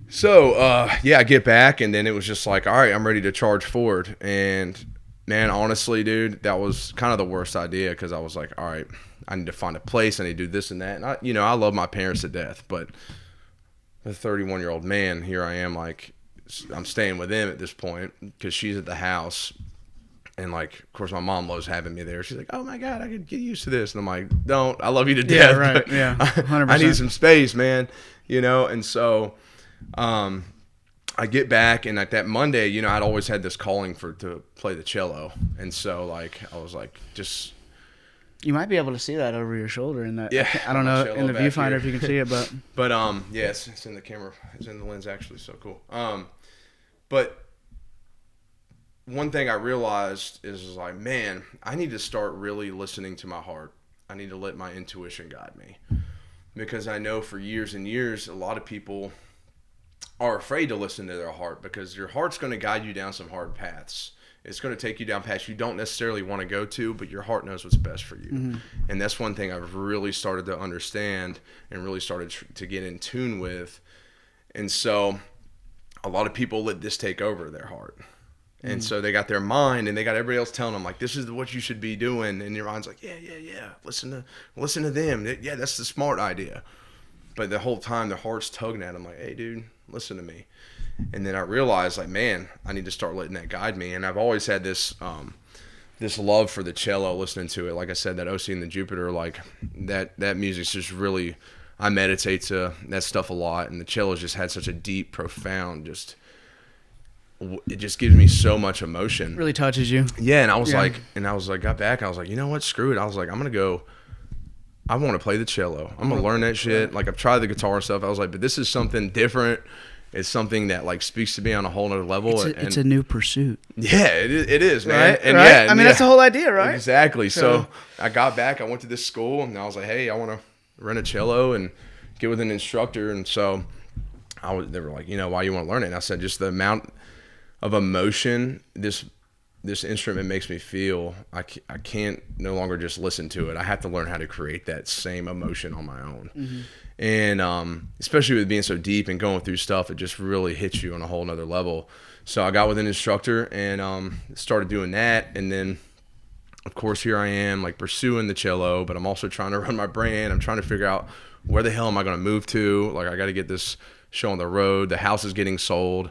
So, yeah, I get back, and then it was just like, all right, I'm ready to charge forward. And, man, honestly, dude, that was kind of the worst idea because I was like, all right, I need to find a place. I need to do this and that. And, I love my parents to death, but a 31-year-old man, here I am, like, I'm staying with them at this point because she's at the house. And, like, of course, my mom loves having me there. She's like, oh, my God, I could get used to this. And I'm like, don't. I love you to death. Yeah, right. But Yeah, 100%. I need some space, man. And so I get back. And, like, that Monday, I'd always had this calling to play the cello. And so, like, I was like, just... You might be able to see that over your shoulder in that. Yeah, I don't my know cello in the back viewfinder here. if you can see it, but But, yeah, it's in the camera. It's in the lens, actually. So cool. But... one thing I realized is like, man, I need to start really listening to my heart. I need to let my intuition guide me. Because I know for years and years, a lot of people are afraid to listen to their heart because your heart's going to guide you down some hard paths. It's going to take you down paths you don't necessarily want to go to, but your heart knows what's best for you. Mm-hmm. And that's one thing I've really started to understand and really started to get in tune with. And so a lot of people let this take over their heart. And so they got their mind and they got everybody else telling them like, this is what you should be doing. And your mind's like, yeah. Listen to them. Yeah, that's the smart idea. But the whole time their heart's tugging at them like, hey dude, listen to me. And then I realized like, man, I need to start letting that guide me. And I've always had this love for the cello, listening to it. Like I said, that OC and the Jupiter, like that music's just really, I meditate to that stuff a lot. And the cello's just had such a deep, profound, it just gives me so much emotion. really touches you. Yeah, and I was like, got back, and I was like, you know what, screw it. I was like, I want to play the cello. I'm going to learn that shit. Like, I've tried the guitar and stuff. I was like, but this is something different. It's something that, like, speaks to me on a whole nother level. It's a new pursuit. Yeah, it is, man. Right? And right? yeah, I mean, that's the whole idea, right? Exactly. So I got back. I went to this school, and I was like, hey, I want to rent a cello and get with an instructor. And so they were like, why you want to learn it? And I said, just the amount of emotion this instrument makes me feel. I can't no longer just listen to it. I have to learn how to create that same emotion on my own. Mm-hmm. And especially with being so deep and going through stuff, it just really hits you on a whole nother level. So I got with an instructor and started doing that. And then, of course, here I am, like, pursuing the cello, but I'm also trying to run my brand. I'm trying to figure out where the hell am I going to move to? Like, I got to get this show on the road. The house is getting sold.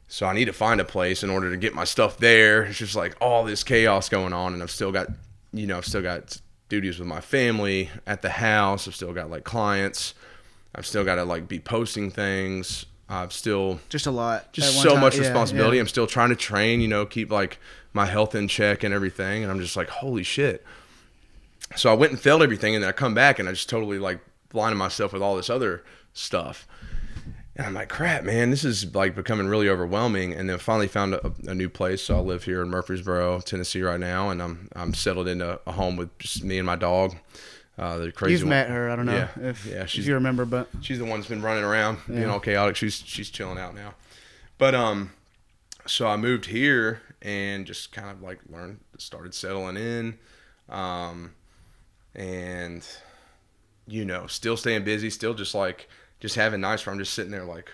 So I need to find a place in order to get my stuff there. It's just like all this chaos going on, and I've still got duties with my family at the house. I've still got like clients. I've still got to like be posting things. I've still just a lot. Just so much responsibility. Yeah. I'm still trying to train, keep like my health in check and everything. And I'm just like, holy shit. So I went and failed everything, and then I come back and I just totally like blinded myself with all this other stuff. And I'm like, crap, man, this is like becoming really overwhelming. And then finally found a new place. So I live here in Murfreesboro, Tennessee right now. And I'm settled into a home with just me and my dog. The crazy You've one. met her. I don't know if you remember, but she's the one that's been running around, being all chaotic. She's chilling out now. But so I moved here and just kind of like started settling in. And still staying busy, still just having nights where I'm just sitting there like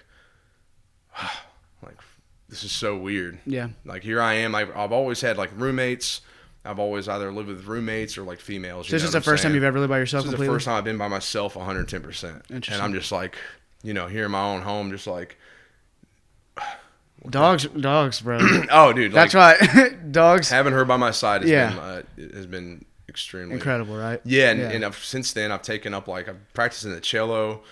this is so weird. Yeah. Like here I am. I've always had like roommates. I've always either lived with roommates or like females. So this is the first time you've ever lived by yourself completely? This is the first time I've been by myself 110%. And I'm just like, here in my own home, just like. Dogs, bro. Oh, dude. That's right. Dogs. Having her by my side has been extremely incredible, right? Yeah. And since then I've taken up I've practiced in the cello.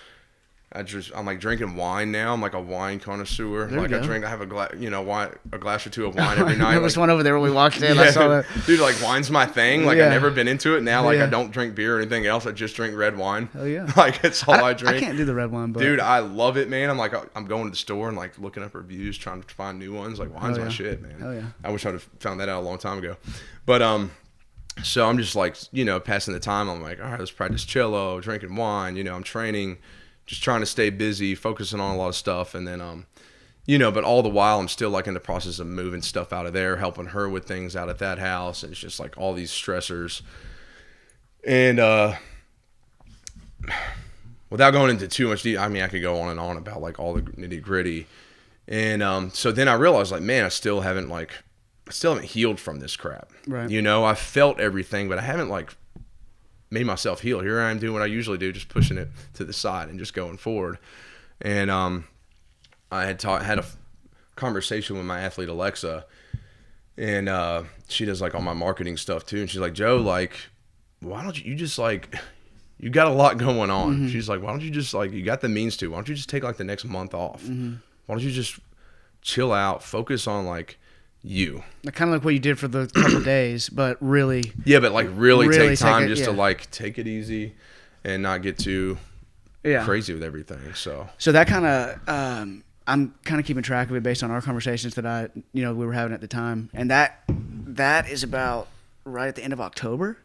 I'm like drinking wine now. I'm like a wine connoisseur. There Like you I go. have a glass or two of wine every night. There was Like, one over there when we walked in. I saw that. dude, like wine's my thing. Like Yeah. I've never been into it. Now like Yeah. I don't drink beer or anything else. I just drink red wine. Hell yeah. Like it's all I drink. I can't do the red wine, but Dude, I love it, man. I'm like, I'm going to the store and like looking up reviews, trying to find new ones. Like wine's Hell my yeah. shit, man. Hell yeah. I wish I'd have found that out a long time ago. But so I'm just like, passing the time. I'm like, all right, let's practice cello, drinking wine. I'm training, just trying to stay busy, focusing on a lot of stuff, and then but all the while I'm still like in the process of moving stuff out of there, helping her with things out at that house, and it's just like all these stressors. And without going into too much detail, I mean, I could go on and on about like all the nitty gritty. And so then I realized like, man, I still haven't healed from this crap. Right. I felt everything, but I haven't like made myself heal. Here I am doing what I usually do, just pushing it to the side and just going forward. And I had a conversation with my athlete Alexa, and she does like all my marketing stuff too. And she's like, Joe, like, why don't you just like, you got a lot going on. Mm-hmm. She's like, why don't you just like, you got the means to, why don't you just take like the next month off? Mm-hmm. Why don't you just chill out, focus on like you. Kind of like what you did for the couple of days, but really. Yeah, but like really take time to like take it easy and not get too crazy with everything. So that kind of, I'm kind of keeping track of it based on our conversations that we were having at the time. And that is about right at the end of October.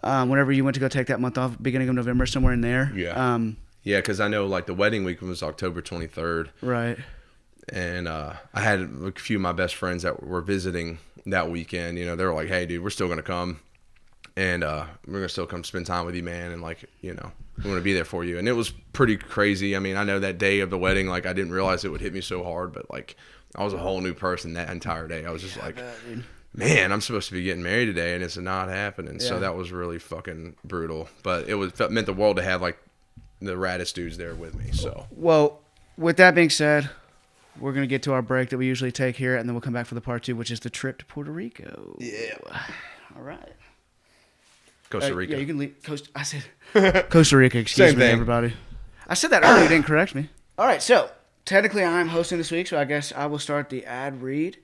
Whenever you went to go take that month off, beginning of November, somewhere in there. Yeah. Yeah, because I know like the wedding week was October 23rd. Right. And I had a few of my best friends that were visiting that weekend. They were like, hey, dude, we're still going to come. And we're going to still come spend time with you, man. And like, we want to be there for you. And it was pretty crazy. I mean, I know that day of the wedding, like I didn't realize it would hit me so hard. But like I was a whole new person that entire day. I was just like, man, I'm supposed to be getting married today. And it's not happening. Yeah. So that was really fucking brutal. But it meant the world to have like the raddest dudes there with me. So, well, with that being said, we're going to get to our break that we usually take here, and then we'll come back for the part 2, which is the trip to Puerto Rico. Yeah. All right. Costa Rica. Yeah, you can leave. I said Costa Rica, excuse me, everybody. I said that earlier, you didn't correct me. All right, so technically I'm hosting this week, so I guess I will start the ad read.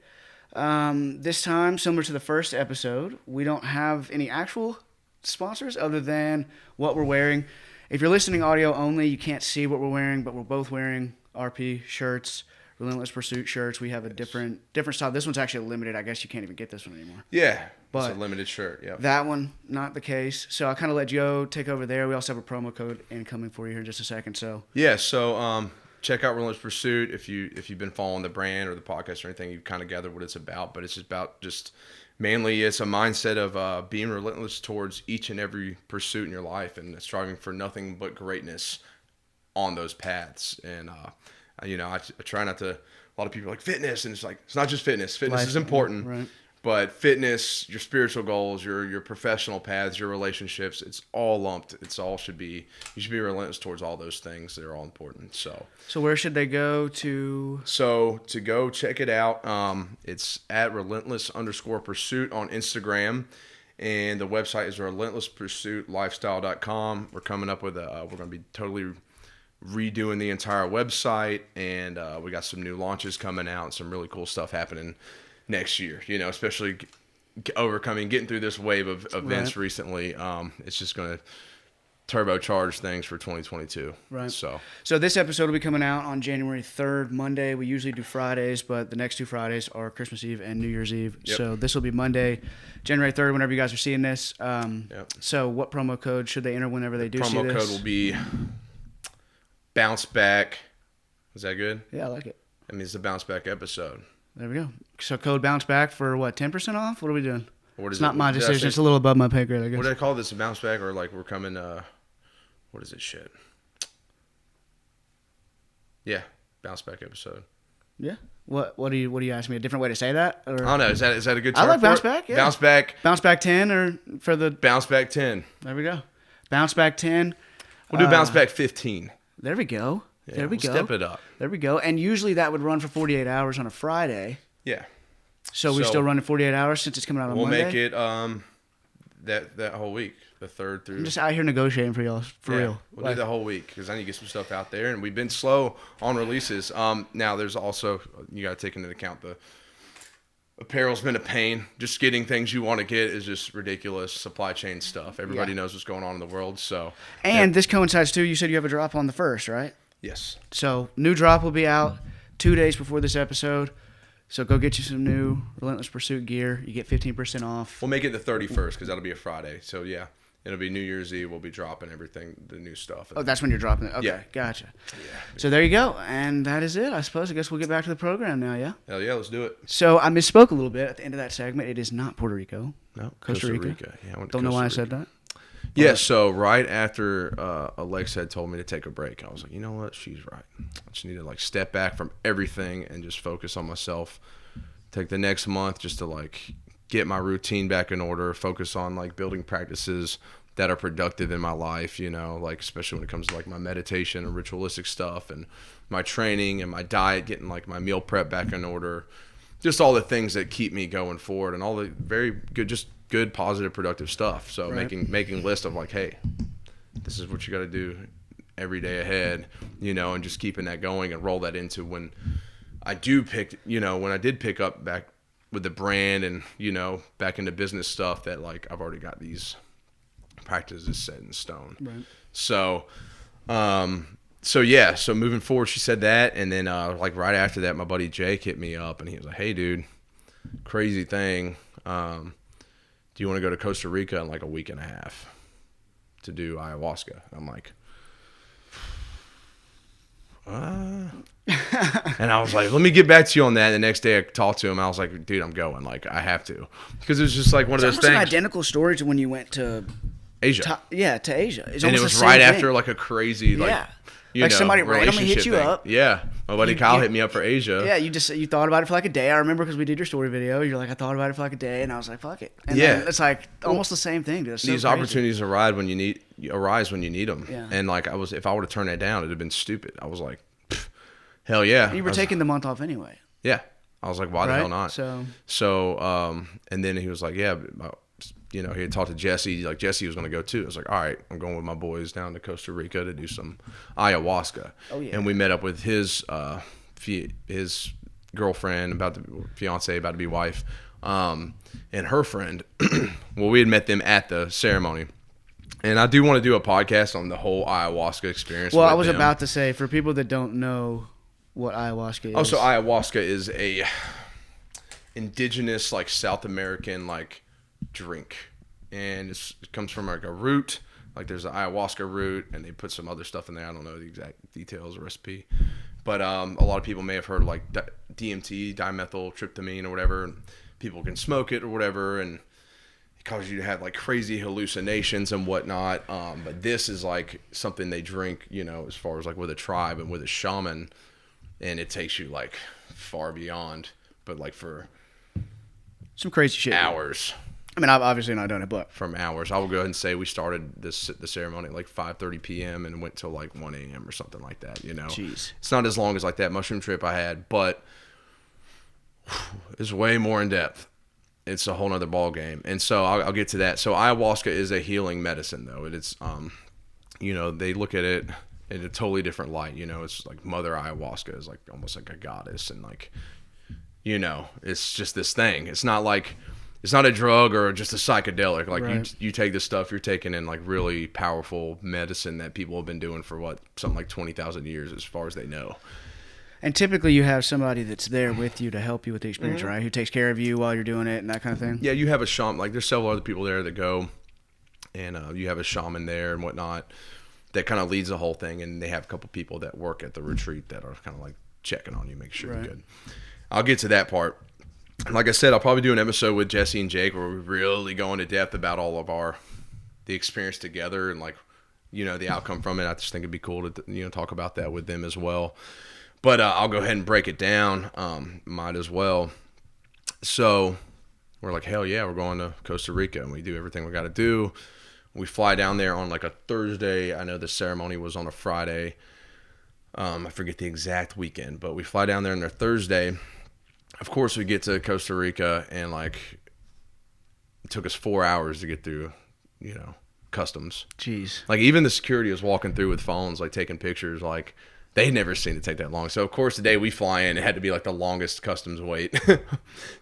This time, similar to the first episode, we don't have any actual sponsors other than what we're wearing. If you're listening audio only, you can't see what we're wearing, but we're both wearing RP shirts, Relentless Pursuit shirts. We have a different style. This one's actually limited. I guess you can't even get this one anymore. Yeah, but it's a limited shirt. Yeah, that one not the case. So I kind of let Joe take over there. We also have a promo code incoming for you here in just a second. So yeah, so check out Relentless Pursuit if you've been following the brand or the podcast or anything. You've kind of gathered what it's about, but it's about just mainly it's a mindset of being relentless towards each and every pursuit in your life and striving for nothing but greatness on those paths. And I try not to. A lot of people are like fitness, and it's like it's not just fitness. Fitness is important, right? But fitness, your spiritual goals, your professional paths, your relationships, it's all lumped. You should be relentless towards all those things. They're all important. So where should they go to? So to go check it out, it's at relentless_pursuit on Instagram. And the website is relentlesspursuitlifestyle.com. We're coming up with we're going to be totally redoing the entire website, and we got some new launches coming out and some really cool stuff happening next year, especially getting through this wave of events recently. It's just going to turbocharge things for 2022. Right. So this episode will be coming out on January 3rd, Monday. We usually do Fridays, but the next 2 Fridays are Christmas Eve and New Year's Eve. Yep. So this will be Monday, January 3rd, whenever you guys are seeing this. So what promo code should they enter whenever they do see this? Promo code will be Bounce Back. Is that good? Yeah, I like it. I mean, it's a Bounce Back episode. There we go. So code Bounce Back for what, 10% off? What are we doing? It's not my decision. It's a little above my pay grade, I guess. What do they call this? A Bounce Back, or like we're coming? What is it? Shit. Yeah, Bounce Back episode. Yeah. What do you ask me? A different way to say that? Or? I don't know. Is that a good term? I like Bounce Back. Yeah. Bounce Back. Bounce Back 10 or for the Bounce Back 10. There we go. Bounce Back 10. We'll do Bounce Back 15. There we go. Yeah, there we go. Step it up. There we go. And usually that would run for 48 hours on a Friday. Yeah. So we still running 48 hours since it's coming out on Monday? We'll make it that whole week. the 3rd through. I'm just out here negotiating for y'all, for real. We'll do the whole week because I need to get some stuff out there, and we've been slow on releases. Now there's also, you got to take into account the apparel's been a pain. Just getting things you want to get is just ridiculous supply chain stuff. Everybody knows what's going on in the world, so. And this coincides too. You said you have a drop on the 1st, right? Yes. So new drop will be out 2 days before this episode. So go get you some new Relentless Pursuit gear. You get 15% off. We'll make it the 31st because that'll be a Friday. So yeah, it'll be New Year's Eve. We'll be dropping everything, the new stuff. Oh, that's when you're dropping it. Okay, Yeah. gotcha. Yeah. So there you go, and that is it. I suppose. I guess we'll get back to the program now. Yeah. Hell yeah, let's do it. So I misspoke a little bit at the end of that segment. It is not Puerto Rico. No, Costa Rica. Yeah, I went to Don't know why I Costa said Rica. that. Yeah, so right after Alexa had told me to take a break, I was like, you know what? She's right. I just need to like step back from everything and just focus on myself. Take the next month just to like get my routine back in order, focus on like building practices that are productive in my life, you know, like especially when it comes to like my meditation and ritualistic stuff and my training and my diet, getting like my meal prep back in order. Just all the things that keep me going forward and all the very good, just good, positive, productive stuff. So Right. making list of like, hey, this is what you got to do every day ahead, you know, and just keeping that going and roll that into when I do pick, you know, when I did pick up back with the brand and, you know, back into business stuff that like I've already got these practices set in stone. Right. So, so moving forward, she said that. And then like right after that, my buddy Jake hit me up and he was like, hey dude, crazy thing. Do you want to go to Costa Rica in like a week and a half to do ayahuasca? I'm like, and I was like, let me get back to you on that. And the next day I talked to him. I was like, dude, I'm going. Like, I have to. Because it was just like one of those It's almost an things. identical story to when you went to Asia. to Asia. It's And it almost was the same right thing. after like a crazy, like, Yeah. you Like know, somebody randomly hit relationship you thing. up. Yeah. My buddy You- Kyle you- hit me up for Asia. Yeah, you thought about it for like a day. I remember because we did your story video. You're like, I thought about it for like a day, and I was like, fuck it. And Yeah. then it's like almost the same thing. Dude. It's so These crazy. opportunities arise when you need them. Yeah. And like if I would have turned that down, it'd have been stupid. I was like, hell yeah. You were taking the month off anyway. Yeah. I was like, why the Right? hell not? So And then he was like, yeah, you know, he had talked to Jesse, like Jesse was going to go too. I was like, all right, I'm going with my boys down to Costa Rica to do some ayahuasca. Oh, yeah. And we met up with his girlfriend, fiance, about to be wife, and her friend. Well, we had met them at the ceremony. And I do want to do a podcast on the whole ayahuasca experience. well, with I was them. about to say for people that don't know what ayahuasca is. Oh, so ayahuasca is a indigenous, like South American, like drink, and it comes from like a root. Like there's an ayahuasca root, and they put some other stuff in there. I don't know the exact details of the recipe, but a lot of people may have heard of like DMT, dimethyltryptamine, or whatever. And people can smoke it or whatever, and it causes you to have like crazy hallucinations and whatnot. But this is like something they drink, you know, as far as like with a tribe and with a shaman, and it takes you like far beyond, but like for some crazy shit. hours. I mean, I've obviously not done it, but From hours. I will go ahead and say we started the ceremony at like 5:30 p.m. and went till like 1 a.m. or something like that, you know. Jeez. It's not as long as like that mushroom trip I had, but it's way more in depth. It's a whole nother ball game. And so I'll get to that. So ayahuasca is a healing medicine though. It's, you know, they look at it in a totally different light. You know, it's like Mother Ayahuasca is like almost like a goddess, and like, you know, it's just this thing. It's not a drug or just a psychedelic. Like Right. you take this stuff, you're taking in like really powerful medicine that people have been doing for something like 20,000 years as far as they know. and typically you have somebody that's there with you to help you with the experience, right? Who takes care of you while you're doing it and that kind of thing. Yeah, you have a shaman. Like there's several other people there that go, and you have a shaman there and whatnot that kind of leads the whole thing. And they have a couple people that work at the retreat that are kind of like checking on you, make sure Right. you're good. I'll get to that part. Like I said, I'll probably do an episode with Jesse and Jake where we really go into depth about all of the experience together and like, you know, the outcome from it. I just think it'd be cool to, you know, talk about that with them as well. But I'll go ahead and break it down. Might as well. So we're like, hell yeah, we're going to Costa Rica, and we do everything we got to do. We fly down there on like a Thursday. I know the ceremony was on a Friday. I forget the exact weekend, but we fly down there on their Thursday. Of course, we get to Costa Rica, and like it took us 4 hours to get through, you know, customs. Jeez. Like, even the security was walking through with phones, like, taking pictures. Like, they'd never seen it take that long. So, of course, the day we fly in, it had to be, like, the longest customs wait.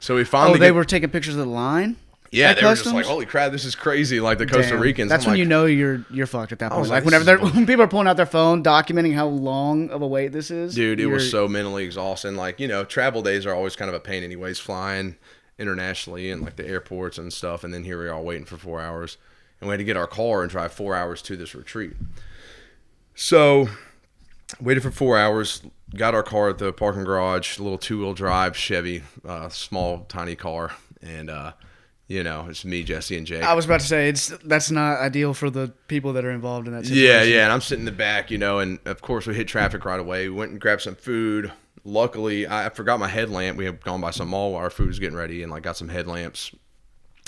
So, we finally... Oh, they were taking pictures of the line? Yeah, at they were just customs? like, holy crap, this is crazy. Like, the Costa Damn. Ricans. That's I'm when like, you know you're fucked at that point. was Like, like, this whenever is when people are pulling out their phone, documenting how long of a wait this is. dude, it was so mentally exhausting. Like, you know, travel days are always kind of a pain anyways, flying internationally and, like, the airports and stuff. And then here we are waiting for 4 hours. And we had to get our car and drive 4 hours to this retreat. So, waited for 4 hours, got our car at the parking garage, a little 2-wheel drive Chevy, small, tiny car. And, you know, it's me, Jesse, and Jake. I was about to say that's not ideal for the people that are involved in that situation. Yeah, and I'm sitting in the back, you know, and of course we hit traffic right away. We went and grabbed some food. Luckily, I forgot my headlamp. We had gone by some mall while our food was getting ready, and like got some headlamps,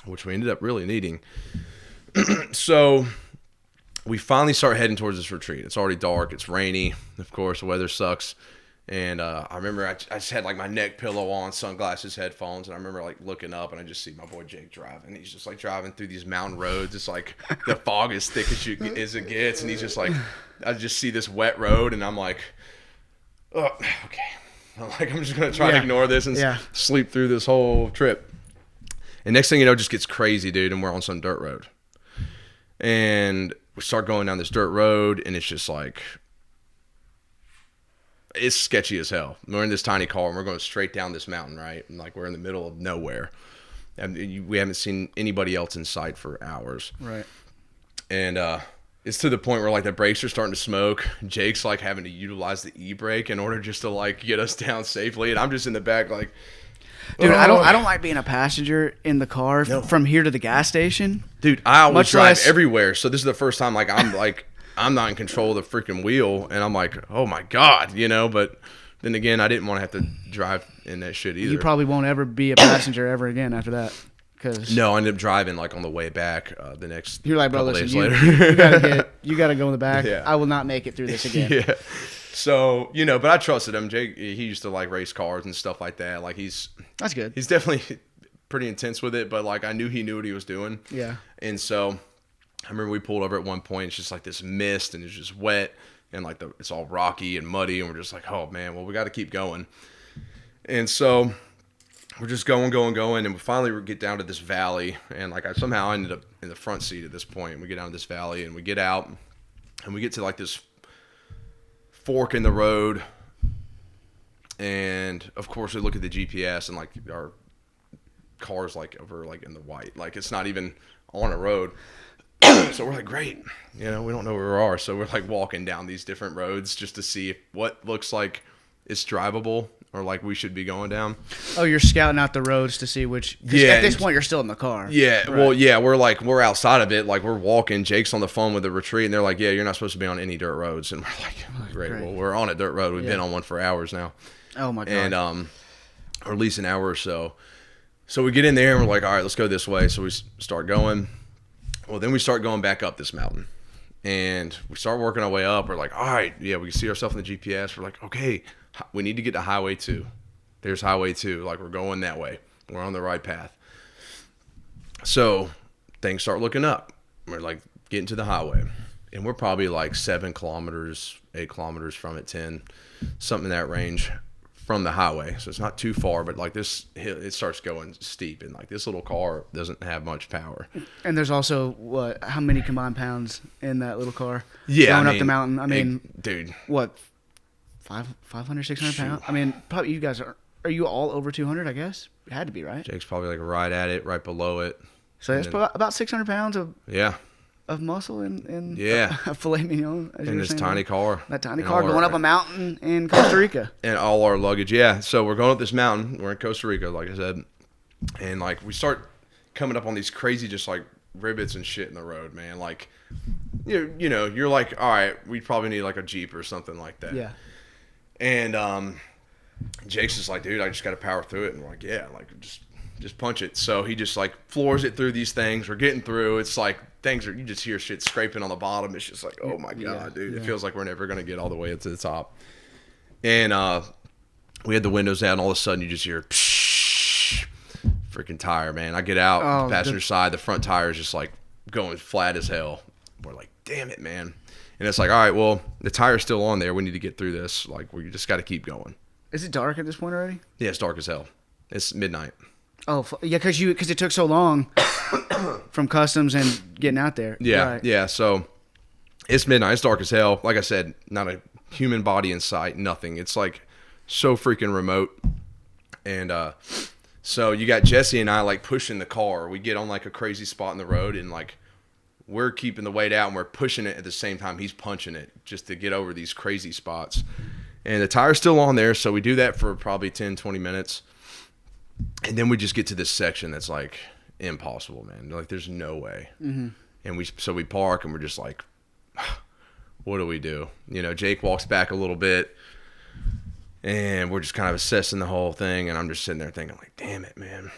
which we ended up really needing. So we finally start heading towards this retreat. It's already dark. It's rainy. Of course, the weather sucks. And I remember I just had like my neck pillow on, sunglasses, headphones, and I remember like looking up and I just see my boy Jake driving. He's just like driving through these mountain roads. It's like the fog is thick as it gets, and he's just like, I just see this wet road, and I'm like, oh, okay. I'm just gonna try to ignore this and sleep through this whole trip. And next thing you know, it just gets crazy, dude, and we're on some dirt road. And we start going down this dirt road, and it's just like, it's sketchy as hell. We're in this tiny car and we're going straight down this mountain, right? And like we're in the middle of nowhere. And we haven't seen anybody else in sight for hours. Right. And it's to the point where like the brakes are starting to smoke. Jake's like having to utilize the e-brake in order just to like get us down safely. And I'm just in the back like, dude, I don't like being a passenger in the car from here to the gas station. Dude, I always drive everywhere. So this is the first time like I'm not in control of the freaking wheel, and I'm like, oh my God, you know, but then again, I didn't want to have to drive in that shit either. You probably won't ever be a passenger ever again after that. No, I ended up driving like on the way back the next You're like, bro, couple listen, days later. you gotta go in the back. Yeah. I will not make it through this again. Yeah. So, you know, but I trusted him. Jake, he used to like race cars and stuff like that. Like that's good. He's definitely pretty intense with it, but like I knew he knew what he was doing. Yeah. And so I remember we pulled over at one point. It's just like this mist, and it's just wet, and like it's all rocky and muddy, and we're just like, oh man, well we got to keep going. And so we're just going, and we finally get down to this valley, and like I somehow ended up in the front seat at this point. We get down to this valley, and we get out, and we get to like this fork in the road, and of course we look at the GPS, and like our car's like over like in the white, like it's not even on a road. So we're like, great, you know, we don't know where we are, so we're like walking down these different roads just to see what looks like it's drivable or like we should be going down. Oh, you're scouting out the roads to see which. Yeah, at this point you're still in the car. Yeah, right. Well, yeah, we're outside of it, like we're walking. Jake's on the phone with the retreat, and they're like, yeah, you're not supposed to be on any dirt roads, and we're like, great. Well, we're on a dirt road. We've been on one for hours now. Oh my God. And or at least an hour or so. So we get in there and we're like, all right, let's go this way. So we start going. Well, then we start going back up this mountain, and we start working our way up. We're like, all right, yeah, we can see ourselves in the GPS. We're like, okay, we need to get to Highway 2. There's Highway 2. Like, we're going that way. We're on the right path. So things start looking up. We're like getting to the highway, and we're probably like 7 kilometers, 8 kilometers from it, 10, something in that range from the highway. So it's not too far, but like this hill, it starts going steep, and like this little car doesn't have much power. And there's also how many combined pounds in that little car? Yeah, going up the mountain. I mean, dude, what, 500, 600 pounds? I mean, probably you guys are you all over 200? I guess it had to be, right? Jake's probably like right at it, right below it. So that's about 600 pounds of muscle in a filet mignon. In this tiny car. That tiny car going up a mountain in Costa Rica. And all our luggage, yeah. So we're going up this mountain. We're in Costa Rica, like I said. And, like, we start coming up on these crazy just, like, rivets and shit in the road, man. Like, you know, you're like, all right, we probably need, like, a Jeep or something like that. Yeah. And Jake's just like, dude, I just got to power through it. And we're like, yeah, like, just punch it. So he just, like, floors it through these things. We're getting through. It's like, you just hear shit scraping on the bottom. It's just like, oh my God, dude. It feels like we're never going to get all the way up to the top. And we had the windows down. All of a sudden, you just hear, psh, freaking tire, man. I get out, the passenger side, the front tire is just like going flat as hell. We're like, damn it, man. And it's like, all right, well, the tire's still on there. We need to get through this. Like, we just got to keep going. Is it dark at this point already? Yeah, it's dark as hell. It's midnight. Oh, yeah, because it took so long from customs and getting out there. Yeah, Right. yeah. So it's midnight. It's dark as hell. Like I said, not a human body in sight. Nothing. It's like so freaking remote. And so you got Jesse and I like pushing the car. We get on like a crazy spot in the road, and like we're keeping the weight out and we're pushing it at the same time he's punching it just to get over these crazy spots. And the tire's still on there, so we do that for probably 10, 20 minutes. And then we just get to this section that's like impossible, man. Like there's no way. Mm-hmm. And we park and we're just like, what do we do? You know, Jake walks back a little bit and we're just kind of assessing the whole thing. And I'm just sitting there thinking like, damn it, man.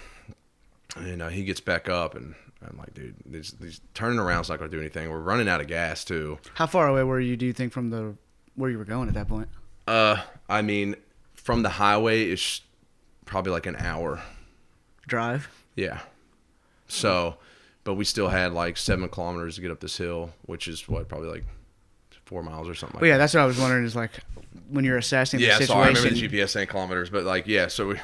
And he gets back up and I'm like, dude, these turning around's not going to do anything. We're running out of gas too. How far away were you, do you think, from where you were going at that point? I mean, from the highway, it's probably like an hour. Drive? Yeah. So, but we still had like 7 kilometers to get up this hill, which is probably like 4 miles or something like Well, yeah, that. that's what I was wondering is like when you're assessing the situation. Yeah, so I remember the GPS saying kilometers, but like, yeah, so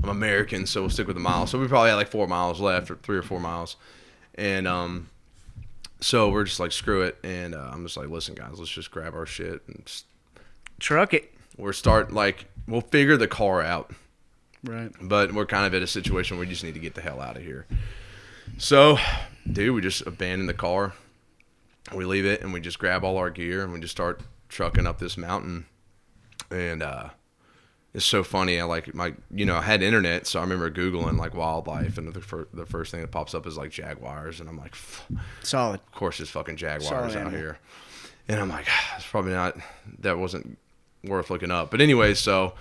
I'm American, so we'll stick with the miles. So we probably had like 4 miles left, or 3 or 4 miles. And so we're just like, screw it. And I'm just like, listen, guys, let's just grab our shit and just truck it. We'll figure the car out. Right. But we're kind of at a situation where we just need to get the hell out of here. So, dude, we just abandon the car. We leave it and we just grab all our gear and we just start trucking up this mountain. And it's so funny. I had internet, so I remember Googling like wildlife, and the first thing that pops up is like jaguars, and I'm like, solid. Of course, there's fucking jaguars Solid out animal. here. And I'm like, it's probably not. That wasn't worth looking up. But anyway, so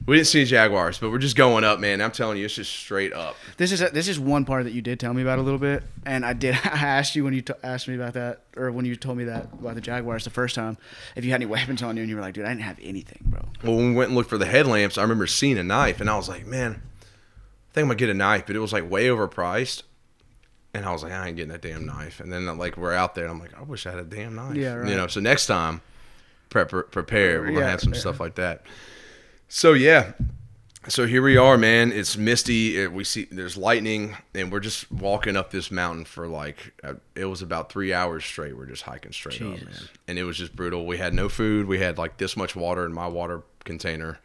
we didn't see jaguars, but we're just going up, man. I'm telling you, it's just straight up. This is one part that you did tell me about a little bit, and I asked you when you asked me about that, or when you told me that about the jaguars the first time, if you had any weapons on you, and you were like, dude, I didn't have anything, bro. Well, when we went and looked for the headlamps, I remember seeing a knife, and I was like, man, I think I'm gonna get a knife, but it was like way overpriced. And I was like, I ain't getting that damn knife. And then like we're out there, and I'm like, I wish I had a damn knife. Yeah, right. You know, so next time, prepare. We're gonna have some stuff like that. So yeah, so here we are, man. It's misty. We see there's lightning, and we're just walking up this mountain for like it was about 3 hours straight. We're just hiking straight up, man. And it was just brutal. We had no food. We had like this much water in my water container.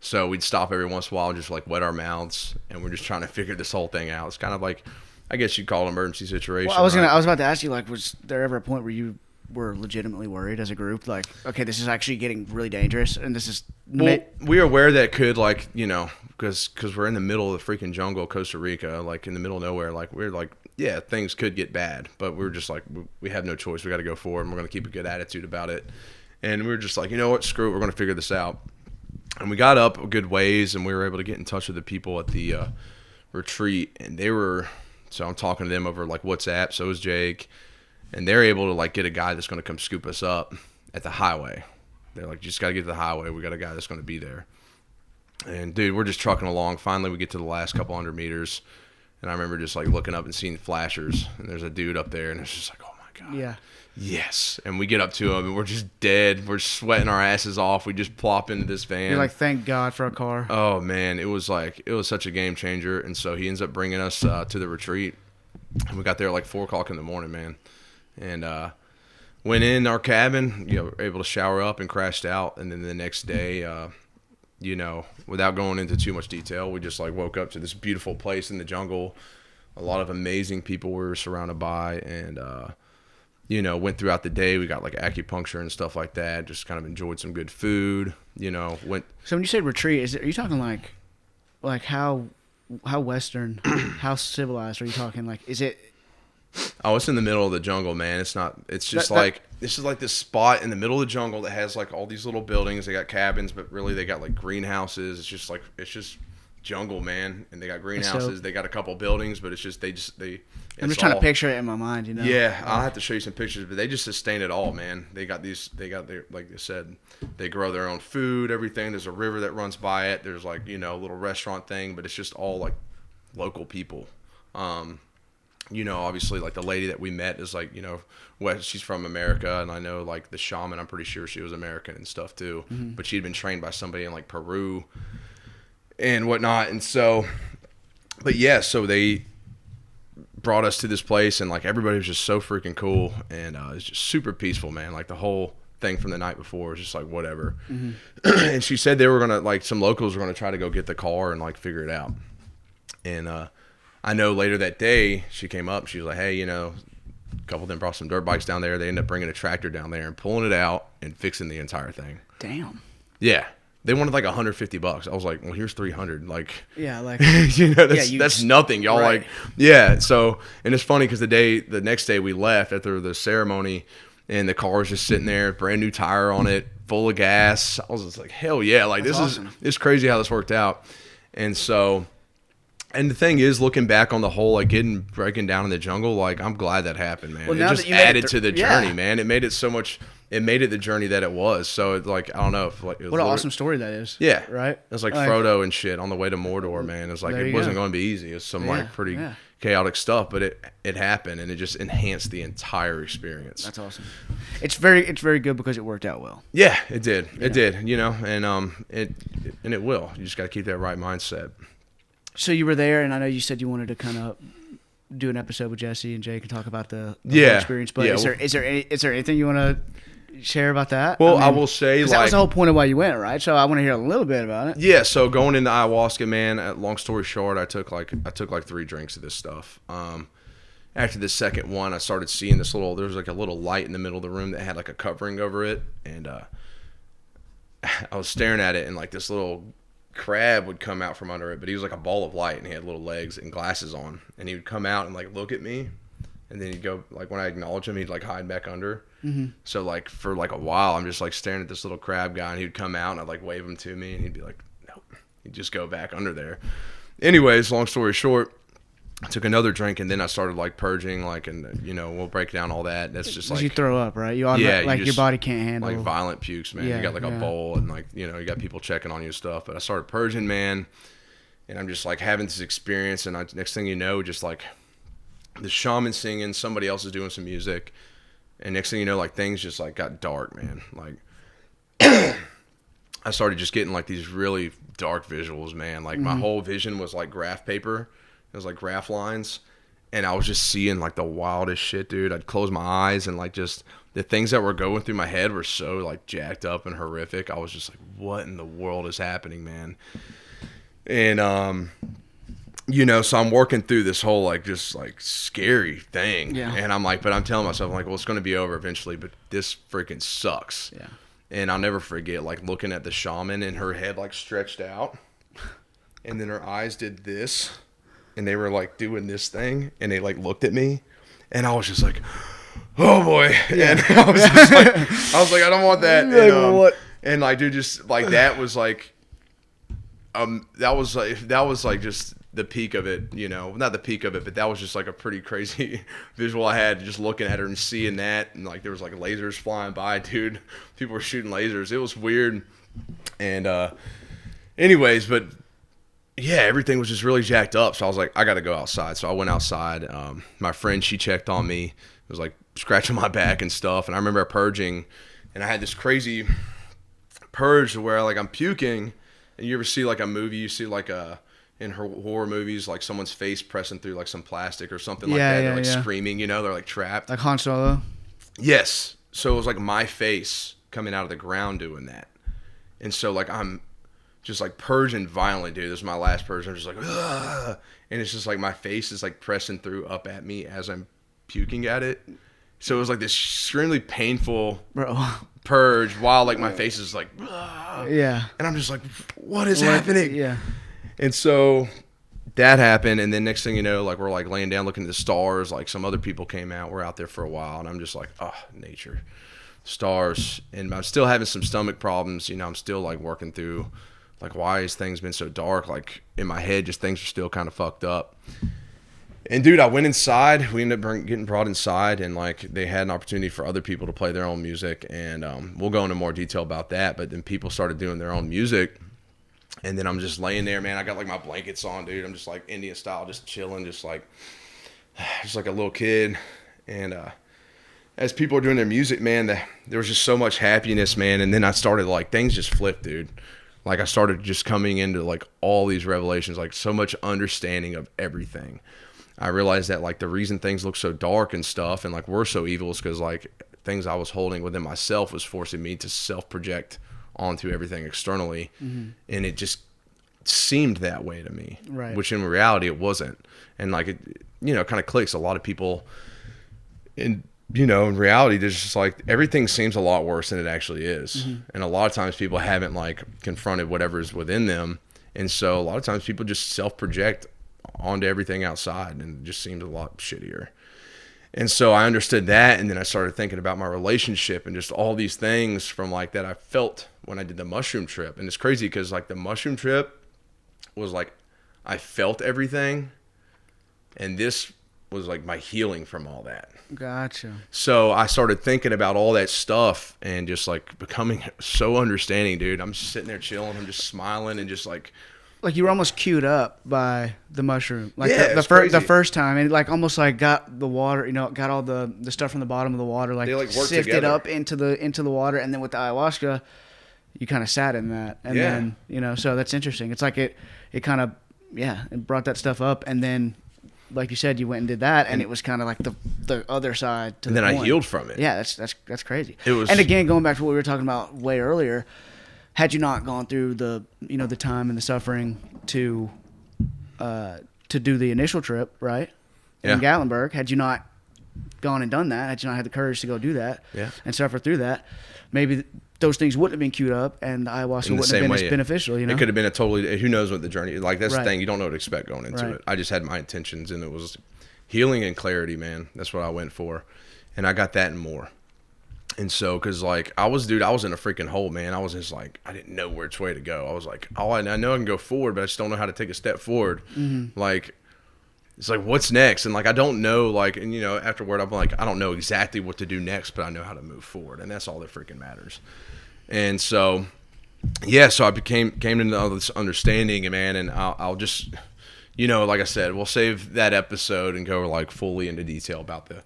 So we'd stop every once in a while and just like wet our mouths, and we're just trying to figure this whole thing out. It's kind of like, I guess you'd call it an emergency situation. Well, I was about to ask you, like, was there ever a point where you were legitimately worried as a group, like, okay, this is actually getting really dangerous, and this is Well, we were aware that could, like, you know, because we're in the middle of the freaking jungle, Costa Rica, like in the middle of nowhere. Like we're like, yeah, things could get bad, but we're just like, we have no choice. We got to go forward, and we're gonna keep a good attitude about it. And we were just like, you know what, screw it, we're gonna figure this out. And we got up a good ways, and we were able to get in touch with the people at the retreat, and they were. So I'm talking to them over like WhatsApp. So is Jake, and they're able to like get a guy that's going to come scoop us up at the highway. They're like, you just got to get to the highway. We got a guy that's going to be there. And dude, we're just trucking along. Finally, we get to the last couple hundred meters, and I remember just like looking up and seeing flashers, and there's a dude up there, and it's just like, oh my god, yeah, yes. And we get up to him, and we're just dead. We're sweating our asses off. We just plop into this van. you're like, thank God for a car. Oh man, it was such a game changer. And so he ends up bringing us to the retreat, and we got there at like 4 o'clock in the morning, man. And went in our cabin, you know, were able to shower up and crashed out. And then the next day, you know, without going into too much detail, we just like woke up to this beautiful place in the jungle, a lot of amazing people we were surrounded by, and you know, went throughout the day. We got like acupuncture and stuff like that. Just kind of enjoyed some good food. You know, So when you say retreat, are you talking like how Western, how civilized are you talking? Like, is it? Oh, it's in the middle of the jungle, man. It's not. It's just this is like this spot in the middle of the jungle that has like all these little buildings. They got cabins, but really they got like greenhouses. It's just jungle, man. And they got greenhouses. They got a couple buildings, but it's just I'm just trying to picture it in my mind, you know. Yeah, I'll have to show you some pictures, but they just sustain it all, man. They got their, like I said, they grow their own food, everything. There's a river that runs by it. There's like, you know, a little restaurant thing, but it's just all like local people. obviously like the lady that we met is like, she's from America, and I know like the shaman, I'm pretty sure she was American and stuff too, but she'd been trained by somebody in like Peru and whatnot. And so, but yeah, so they brought us to this place, and like everybody was just so freaking cool, and it's just super peaceful, man. Like the whole thing from the night before was just like whatever. And she said they were gonna, like, some locals were gonna try to go get the car and like figure it out. And I know later that day she came up, she was like, hey, a couple of them brought some dirt bikes down there. They ended up bringing a tractor down there and pulling it out and fixing the entire thing. Damn. Yeah. They wanted like $150. I was like, well, here's 300. Like, yeah, like, that's nothing, y'all. Right. Like, yeah. So, and it's funny because the next day we left after the ceremony, and the car was just sitting there, brand new tire on it, full of gas. I was just like, hell yeah. Like, that's this awesome. it's crazy how this worked out. And so, and the thing is, looking back on the whole, like, breaking down in the jungle, like, I'm glad that happened, man. Well, it just added to the journey, man. It made it so much. It made it the journey that it was. So, it's like, I don't know. If, like, it was what an awesome story that is. Yeah. Right? It was like Frodo and shit on the way to Mordor, man. It was like, it wasn't going to be easy. It was some like pretty chaotic stuff, but it happened, and it just enhanced the entire experience. That's awesome. It's very good because it worked out well. Yeah, it did. It did, and it will. You just got to keep that right mindset. So you were there, and I know you said you wanted to kind of do an episode with Jesse and Jake and talk about the whole experience. But is there anything you want to share about that? Well, I will say, like, that was the whole point of why you went, right? So I want to hear a little bit about it. Yeah. So going into ayahuasca, man. Long story short, I took like 3 drinks of this stuff. After the second one, I started seeing there was like a little light in the middle of the room that had like a covering over it, and I was staring at it, and like this little crab would come out from under it, but he was like a ball of light, and he had little legs and glasses on, and he would come out and like look at me, and then he'd go, like, when I acknowledge him, he'd like hide back under. So like for like a while, I'm just like staring at this little crab guy, and he'd come out, and I'd like wave him to me, and he'd be like, nope. He'd just go back under there. Anyways, long story short, I took another drink, and then I started like purging, like, and we'll break down all that. That's just like, you throw up, right? You your body can't handle like violent pukes, man. You got like a bowl, and like you got people checking on you and stuff. But I started purging, man, and I'm just like having this experience, and next thing you know, just like the shaman singing, somebody else is doing some music, and next thing you know, like things just like got dark, man. Like I started just getting like these really dark visuals, man. Like my whole vision was like graph paper. It was like graph lines, and I was just seeing like the wildest shit, dude. I'd close my eyes, and like just the things that were going through my head were so like jacked up and horrific. I was just like, what in the world is happening, man? And so I'm working through this whole like just like scary thing, and I'm like, but I'm telling myself, I'm like, well, it's going to be over eventually, but this freaking sucks. And I'll never forget like looking at the shaman, and her head like stretched out, and then her eyes did this. And they were like doing this thing, and they like looked at me, and I was just like, "Oh boy!" And I was just like, "I don't want that." And, what? And like, dude, just like that was like just the peak of it, not the peak of it, but that was just like a pretty crazy visual I had just looking at her and seeing that, and like there was like lasers flying by, dude. People were shooting lasers. It was weird, and anyways, but. Yeah, everything was just really jacked up. So I was like, I got to go outside. So I went outside. My friend, she checked on me. It was like scratching my back and stuff. And I remember purging, and I had this crazy purge where like I'm puking. And you ever see like a movie, you see like in horror movies, like someone's face pressing through like some plastic or something like that. They're like screaming, they're like trapped. Like Han Solo? Yes. So it was like my face coming out of the ground doing that. And so like I'm just like purging violently, dude. This is my last purge. I'm just like, ugh. And it's just like my face is like pressing through up at me as I'm puking at it. So it was like this extremely painful purge while like my face is like, ugh. And I'm just like, what is happening? And so that happened. And then next thing you know, like we're like laying down looking at the stars. Like some other people came out. We're out there for a while, and I'm just like, oh, nature, stars. And I'm still having some stomach problems. I'm still like working through. Like, why has things been so dark? Like, in my head, just things are still kind of fucked up. And, dude, I went inside. We ended up getting brought inside, and, like, they had an opportunity for other people to play their own music. And we'll go into more detail about that. But then people started doing their own music. And then I'm just laying there, man. I got, like, my blankets on, dude. I'm just, like, Indian style, just chilling, just, like, just like a little kid. And as people are doing their music, man, there was just so much happiness, man. And then I started, like, things just flipped, dude. Like, I started just coming into, like, all these revelations, like, so much understanding of everything. I realized that, like, the reason things look so dark and stuff and, like, were so evil is because, like, things I was holding within myself was forcing me to self-project onto everything externally. Mm-hmm. And it just seemed that way to me. Right. Which in reality it wasn't. And, like, it, kind of clicks. A lot of people, in reality, there's just, like, everything seems a lot worse than it actually is. Mm-hmm. And a lot of times people haven't, like, confronted whatever is within them. And so a lot of times people just self-project onto everything outside, and it just seems a lot shittier. And so I understood that, and then I started thinking about my relationship and just all these things from, like, that I felt when I did the mushroom trip. And it's crazy because, like, the mushroom trip was, like, I felt everything, and this was, like, my healing from all that. Gotcha. So I started thinking about all that stuff and just, like, becoming so understanding, dude. I'm just sitting there chilling, I'm just smiling and just, like you were almost queued up by the mushroom, like yeah, the first time, and like almost like got the water, got all the stuff from the bottom of the water, like, sifted together up into the water, and then with the ayahuasca, you kind of sat in that, and then so that's interesting. It's like it kind of it brought that stuff up, and then like you said, you went and did that, and it was kind of like the other side to. And then I healed from it. Yeah, that's crazy. It was, and again, going back to what we were talking about way earlier. Had you not gone through the the time and the suffering to do the initial trip, right? In Gatlinburg, had you not gone and done that, had you not had the courage to go do that and suffer through that, maybe those things wouldn't have been queued up, and the ayahuasca wouldn't have been as beneficial. It could have been a totally, who knows what the journey, like, that's the thing, you don't know what to expect going into Right. it. I just had my intentions, and it was healing and clarity, man. That's what I went for, and I got that and more. And so, because, like, I was in a freaking hole, man. I was just like, I didn't know which way to go. I was like, I know I can go forward, but I just don't know how to take a step forward. Mm-hmm. Like, it's like, what's next? And, like, I don't know, like, and, afterward, I'm like, I don't know exactly what to do next, but I know how to move forward. And that's all that freaking matters. And so, so I came into all this understanding, man, and I'll just, like I said, we'll save that episode and go, like, fully into detail about the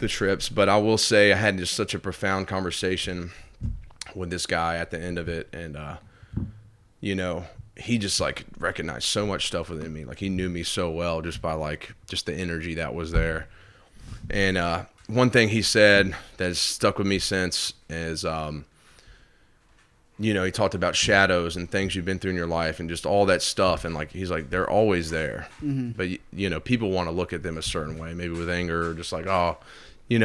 trips, but I will say I had just such a profound conversation with this guy at the end of it, and he just, like, recognized so much stuff within me. Like, he knew me so well just by, like, just the energy that was there. And one thing he said that's stuck with me since is he talked about shadows and things you've been through in your life and just all that stuff, and, like, he's like, they're always there. Mm-hmm. But people want to look at them a certain way, maybe with anger, or just like, you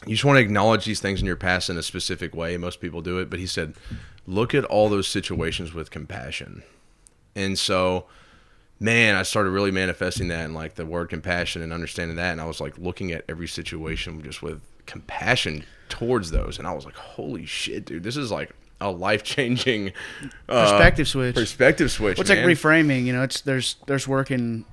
just want to acknowledge these things in your past in a specific way. Most people do it, but he said, look at all those situations with compassion. And so, man, I started really manifesting that, and, like, the word compassion and understanding that, and I was, like, looking at every situation just with compassion towards those, and I was like, holy shit, dude, this is, like, a life-changing perspective switch. Well, it's like reframing. It's there's work in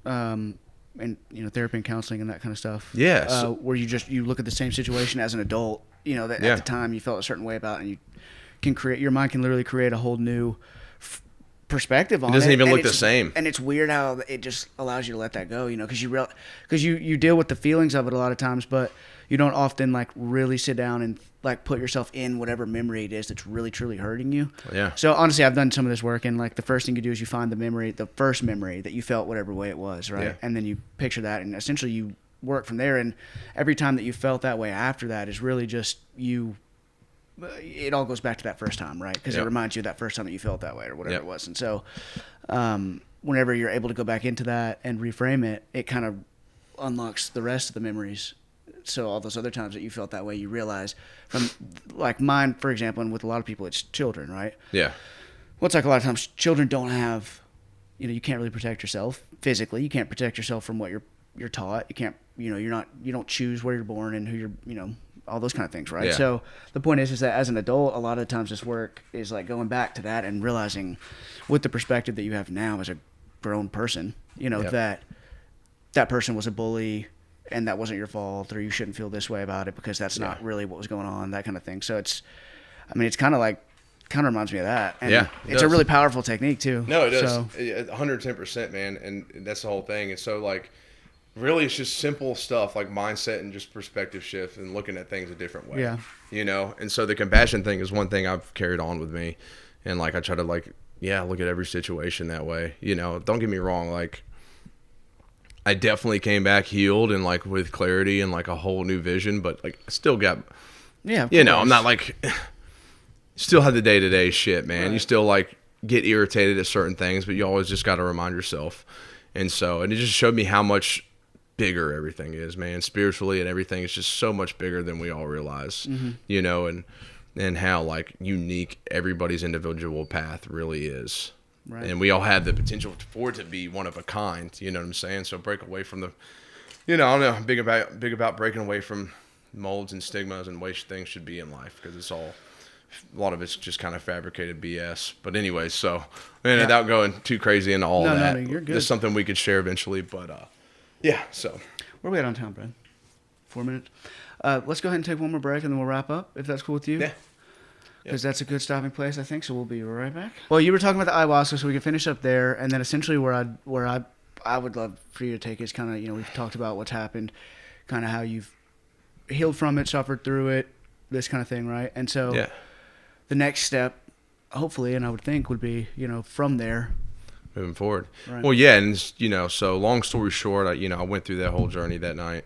therapy and counseling and that kind of stuff. Yes. Where you look at the same situation as an adult. That at the time you felt a certain way about, and you can your mind can literally create a whole new perspective on it. It doesn't even look the same. And it's weird how it just allows you to let that go. Because you deal with the feelings of it a lot of times, but you don't often, like, really sit down and, like, put yourself in whatever memory it is that's really truly hurting you. Yeah. So honestly, I've done some of this work, and, like, the first thing you do is you find the first memory that you felt whatever way it was, right? Yeah. And then you picture that, and essentially you work from there. And every time that you felt that way after that is really just you. It all goes back to that first time, right? Because it reminds you of that first time that you felt that way or whatever it was. And so, whenever you're able to go back into that and reframe it, it kind of unlocks the rest of the memories. So all those other times that you felt that way, you realize from, like, mine, for example, and with a lot of people, it's children, right? Yeah. Well, it's like a lot of times children don't have, you can't really protect yourself physically. You can't protect yourself from what you're taught. You can't, you don't choose where you're born and who you're, all those kind of things, right? Yeah. So the point is that as an adult, a lot of times this work is, like, going back to that and realizing with the perspective that you have now as a grown person, that person was a bully, and that wasn't your fault, or you shouldn't feel this way about it because that's not really what was going on, that kind of thing. So it's kind of reminds me of that. And it's a really powerful technique too. No, it does. So, 110%, man. And that's the whole thing. And so, like, really it's just simple stuff like mindset and just perspective shift and looking at things a different way. Yeah. You know, and so the compassion thing is one thing I've carried on with me, and like I try to like look at every situation that way. You know, don't get me wrong, like I definitely came back healed and like with clarity and like a whole new vision, but like I still got you know, I'm not like still have the day-to-day shit, man. Right. You still like get irritated at certain things, but you always just got to remind yourself. And it just showed me how much bigger everything is, man. Spiritually and everything is just so much bigger than we all realize, you know, and how like unique everybody's individual path really is. Right. And we all have the potential for it to be one of a kind, you know what I'm saying? So break away from the, you know, I don't know, I'm big about breaking away from molds and stigmas and ways things should be in life, because it's all, a lot of it's just kind of fabricated BS. But anyway, so without going too crazy into all that, no, you're good. It's something we could share eventually. But yeah, so Where are we at on time, Brad? 4 minutes. Let's go ahead and take one more break, and then we'll wrap up, if that's cool with you. yeah, Because that's a good stopping place, I think. So we'll be right back. Well, you were talking about the ayahuasca, so we can finish up there, and then essentially where I would love for you to take is kind of, you know, we've talked about what's happened, kind of how you've healed from it, suffered through it, this kind of thing, right? And so the next step, hopefully, and I would think, would be, you know, from there, moving forward. Right. Well, yeah, and you know, so long story short, I went through that whole journey that night,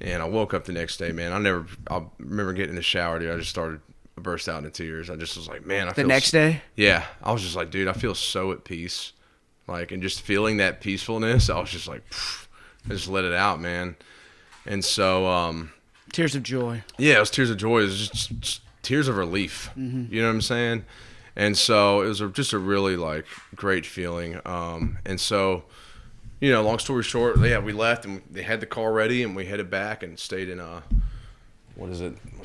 and I woke up the next day, man. I remember getting in the shower, dude. I burst out into tears. I just was like, man, I feel next day. Yeah, I was just like, dude, I feel so at peace, like, and just feeling that peacefulness. I was just like, I just let it out, man. And so, Tears of joy. yeah, it was tears of joy. It was just tears of relief. You know what I'm saying? And so it was just a really like great feeling. And so, you know, long story short, yeah, we left and they had the car ready and we headed back and stayed in what's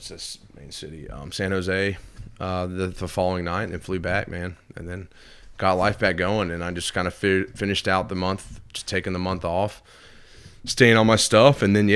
this main city? San Jose, the following night, and then flew back, man. And then got life back going, and I just kind of finished out the month, just taking the month off, staying on my stuff, and then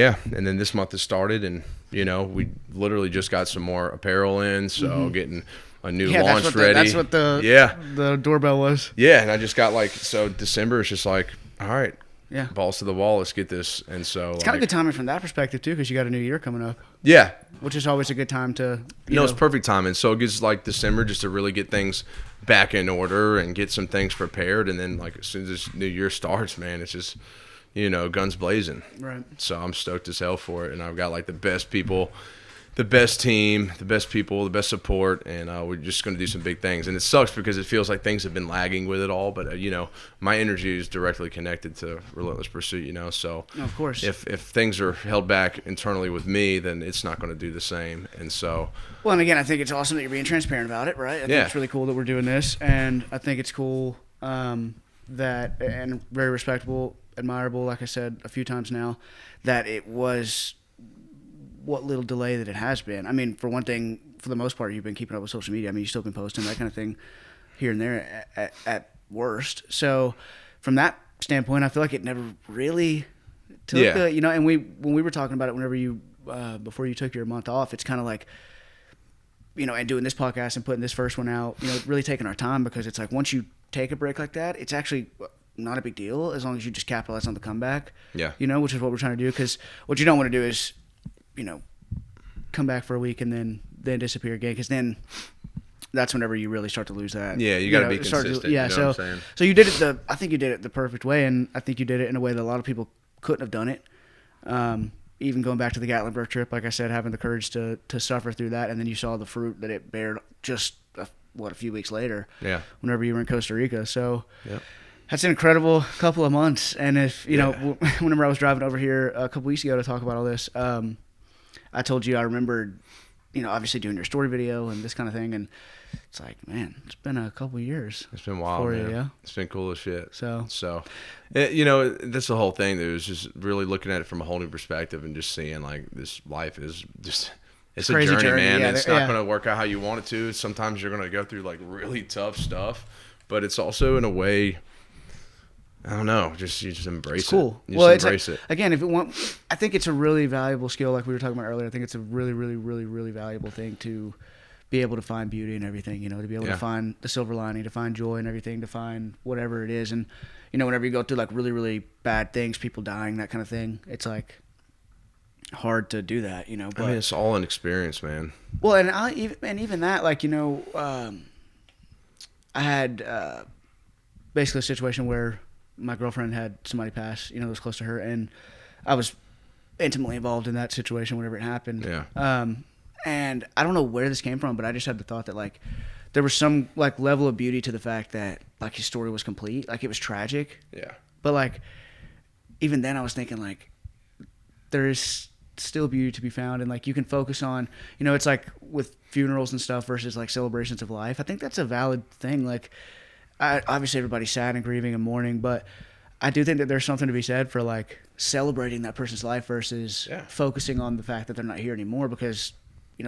this month has started, and you know, we literally just got some more apparel in, so getting a new launch ready. That's what the doorbell was. Yeah, and I just got like, so December is just like, all right, Yeah. balls to the wall, let's get this. And so It's kind of good timing from that perspective too, because you got a new year coming up, yeah, which is always a good time to. you know, it's perfect timing. So it gives like December just to really get things back in order and get some things prepared, and then like as soon as this new year starts, man, it's just, you know, guns blazing. Right. So I'm stoked as hell for it, and I've got like the best people, the best team, the best people, the best support, and we're just going to do some big things. And it sucks because it feels like things have been lagging with it all, but you know, my energy is directly connected to Relentless Pursuit, you know, so Of course. if things are held back internally with me, then it's not going to do the same. And so Well, and again, I think it's awesome that you're being transparent about it, right? I think Yeah. it's really cool that we're doing this, and I think it's cool that, and very respectable, admirable, like I said a few times now, that it was what little delay that it has been. I mean, for one thing, for the most part, you've been keeping up with social media. I mean, you've still been posting, that kind of thing, here and there at worst. So from that standpoint, I feel like it never really took Yeah. you know, and when we were talking about it, whenever you, before you took your month off, it's kind of like, you know, and doing this podcast and putting this first one out, you know, really taking our time, because it's like once you take a break like that, it's actually not a big deal as long as you just capitalize on the comeback. Yeah. You know, which is what we're trying to do, because what you don't want to do is, you know, come back for a week and then disappear again, because then that's whenever you really start to lose that. Yeah, you got to be start consistent. yeah, you know so what I'm saying? so you did it I think you did it the perfect way, and I think you did it in a way that a lot of people couldn't have done it. Even going back to the Gatlinburg trip, like I said, having the courage to suffer through that, and then you saw the fruit that it bared just a few weeks later. Yeah. Whenever you were in Costa Rica, so Yep. that's an incredible couple of months. And if you know, Yeah. whenever I was driving over here a couple weeks ago to talk about all this, I told you I remembered, you know, obviously doing your story video and this kind of thing, and it's like, man, it's been a couple years. It's been wild, for man. you, yeah. It's been cool as shit. So You know, that's the whole thing. Dude, is just really looking at it from a whole new perspective and just seeing like this life is just, it's a crazy journey, man. yeah, It's not yeah. going to work out how you want it to. Sometimes you're going to go through like really tough stuff, but it's also in a way, I don't know, you just embrace it's cool. it. You Well, just it's embrace like, it. again, if it want, I think it's a really valuable skill, like we were talking about earlier. I think it's a really, really, really, really valuable thing to be able to find beauty in everything, to be able to find the silver lining, to find joy in everything, to find whatever it is. And, whenever you go through like really, really bad things, people dying, that kind of thing, it's like hard to do that, But, I mean, it's all an experience, man. Well, and even that, like, I had basically a situation where my girlfriend had somebody pass, that was close to her, and I was intimately involved in that situation whenever it happened. Yeah. And I don't know where this came from, but I just had the thought that like there was some like level of beauty to the fact that like his story was complete, like it was tragic. Yeah. But like even then I was thinking like there is still beauty to be found, and like you can focus on, it's like with funerals and stuff versus like celebrations of life. I think that's a valid thing. Like obviously everybody's sad and grieving and mourning, but I do think that there's something to be said for like celebrating that person's life versus focusing on the fact that they're not here anymore, because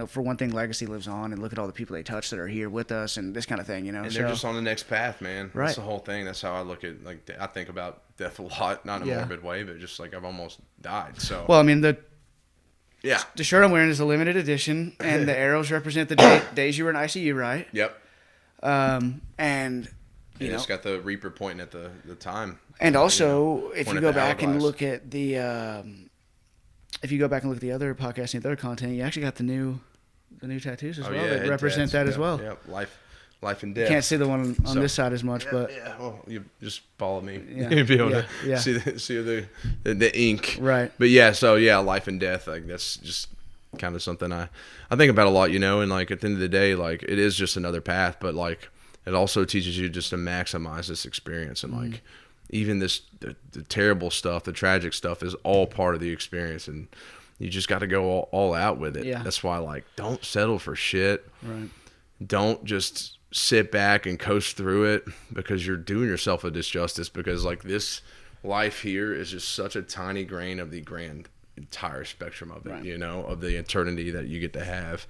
for one thing, legacy lives on, and look at all the people they touch that are here with us and this kind of thing, And they're just on the next path, man. Right. That's the whole thing. That's how I look at, like, I think about death a lot, not in a morbid way, but just like I've almost died. So. Well, I mean, the shirt I'm wearing is a limited edition, and the arrows represent the days you were in ICU, right? Yep. And it's got the Reaper pointing at the time. And also, if you go back and hourglass. look at the other podcasts and the other content, you actually got the new tattoos as well that represent that as well. Yep. Life and death. Can't see the one on this side as much, but well, you just follow me. Yeah. You'll be able to Yeah. see the ink. Right. But life and death, like that's just kind of something I think about a lot, and like at the end of the day, like it is just another path, but like it also teaches you just to maximize this experience, and like even the terrible stuff, the tragic stuff is all part of the experience, and you just got to go all out with it. Yeah. That's why, like, don't settle for shit. right. Don't just sit back and coast through it, because you're doing yourself a disjustice, because like this life here is just such a tiny grain of the grand entire spectrum of it, Right. of the eternity that you get to have.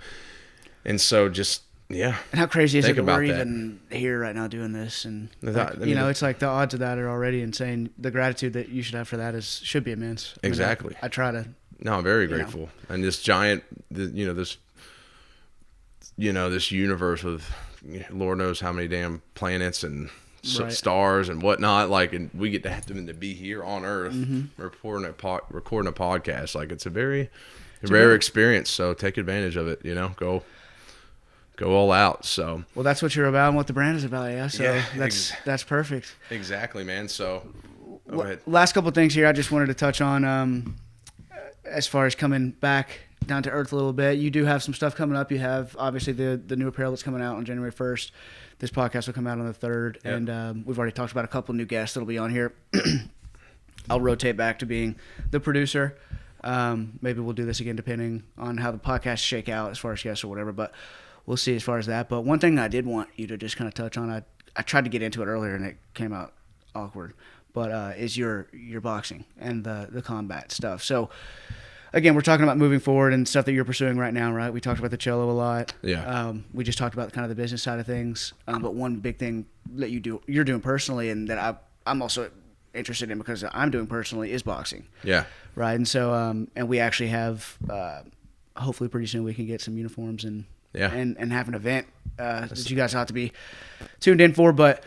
And so just, And how crazy is it that Think we're about that. even here right now doing this? And That- like, it's like the odds of that are already insane. The gratitude that you should have for that should be immense. I mean, Exactly. I try to. No, I'm very grateful. And this giant, this universe with Lord knows how many damn planets and Right. stars and whatnot. Like, and we get to have them to be here on Earth, recording a podcast. Like, it's a very rare experience. So take advantage of it. Go all out. So. Well, that's what you're about and what the brand is about. Yeah. So that's perfect. Exactly, man. So. Go ahead. Last couple of things here I just wanted to touch on as far as coming back down to earth a little bit. You do have some stuff coming up. You have obviously the new apparel that's coming out on January 1st. This podcast will come out on the 3rd. Yep. And we've already talked about a couple new guests that'll be on here. I'll rotate back to being the producer. Maybe we'll do this again depending on how the podcasts shake out as far as guests or whatever, but we'll see as far as that. But one thing I did want you to just kind of touch on, I tried to get into it earlier and it came out awkward, but is your boxing and the combat stuff. So again, we're talking about moving forward and stuff that you're pursuing right now, right? We talked about the cello a lot. Yeah. We just talked about kind of the business side of things. But one big thing that you're doing personally, and that I'm also interested in because I'm doing personally, is boxing. Yeah. Right. And so, and we actually have, hopefully pretty soon we can get some uniforms and have an event that you guys ought to be tuned in for. But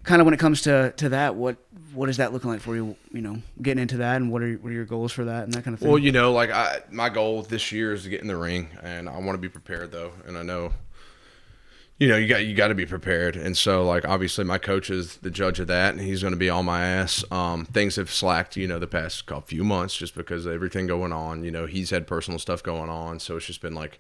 kind of when it comes to that, what is that looking like for you? Getting into that, and what are your goals for that and that kind of thing? Well, like my goal this year is to get in the ring, and I want to be prepared though. And I know, you got to be prepared. And so, like, obviously my coach is the judge of that, and he's going to be on my ass. Things have slacked, the past few months just because of everything going on. He's had personal stuff going on, so it's just been like,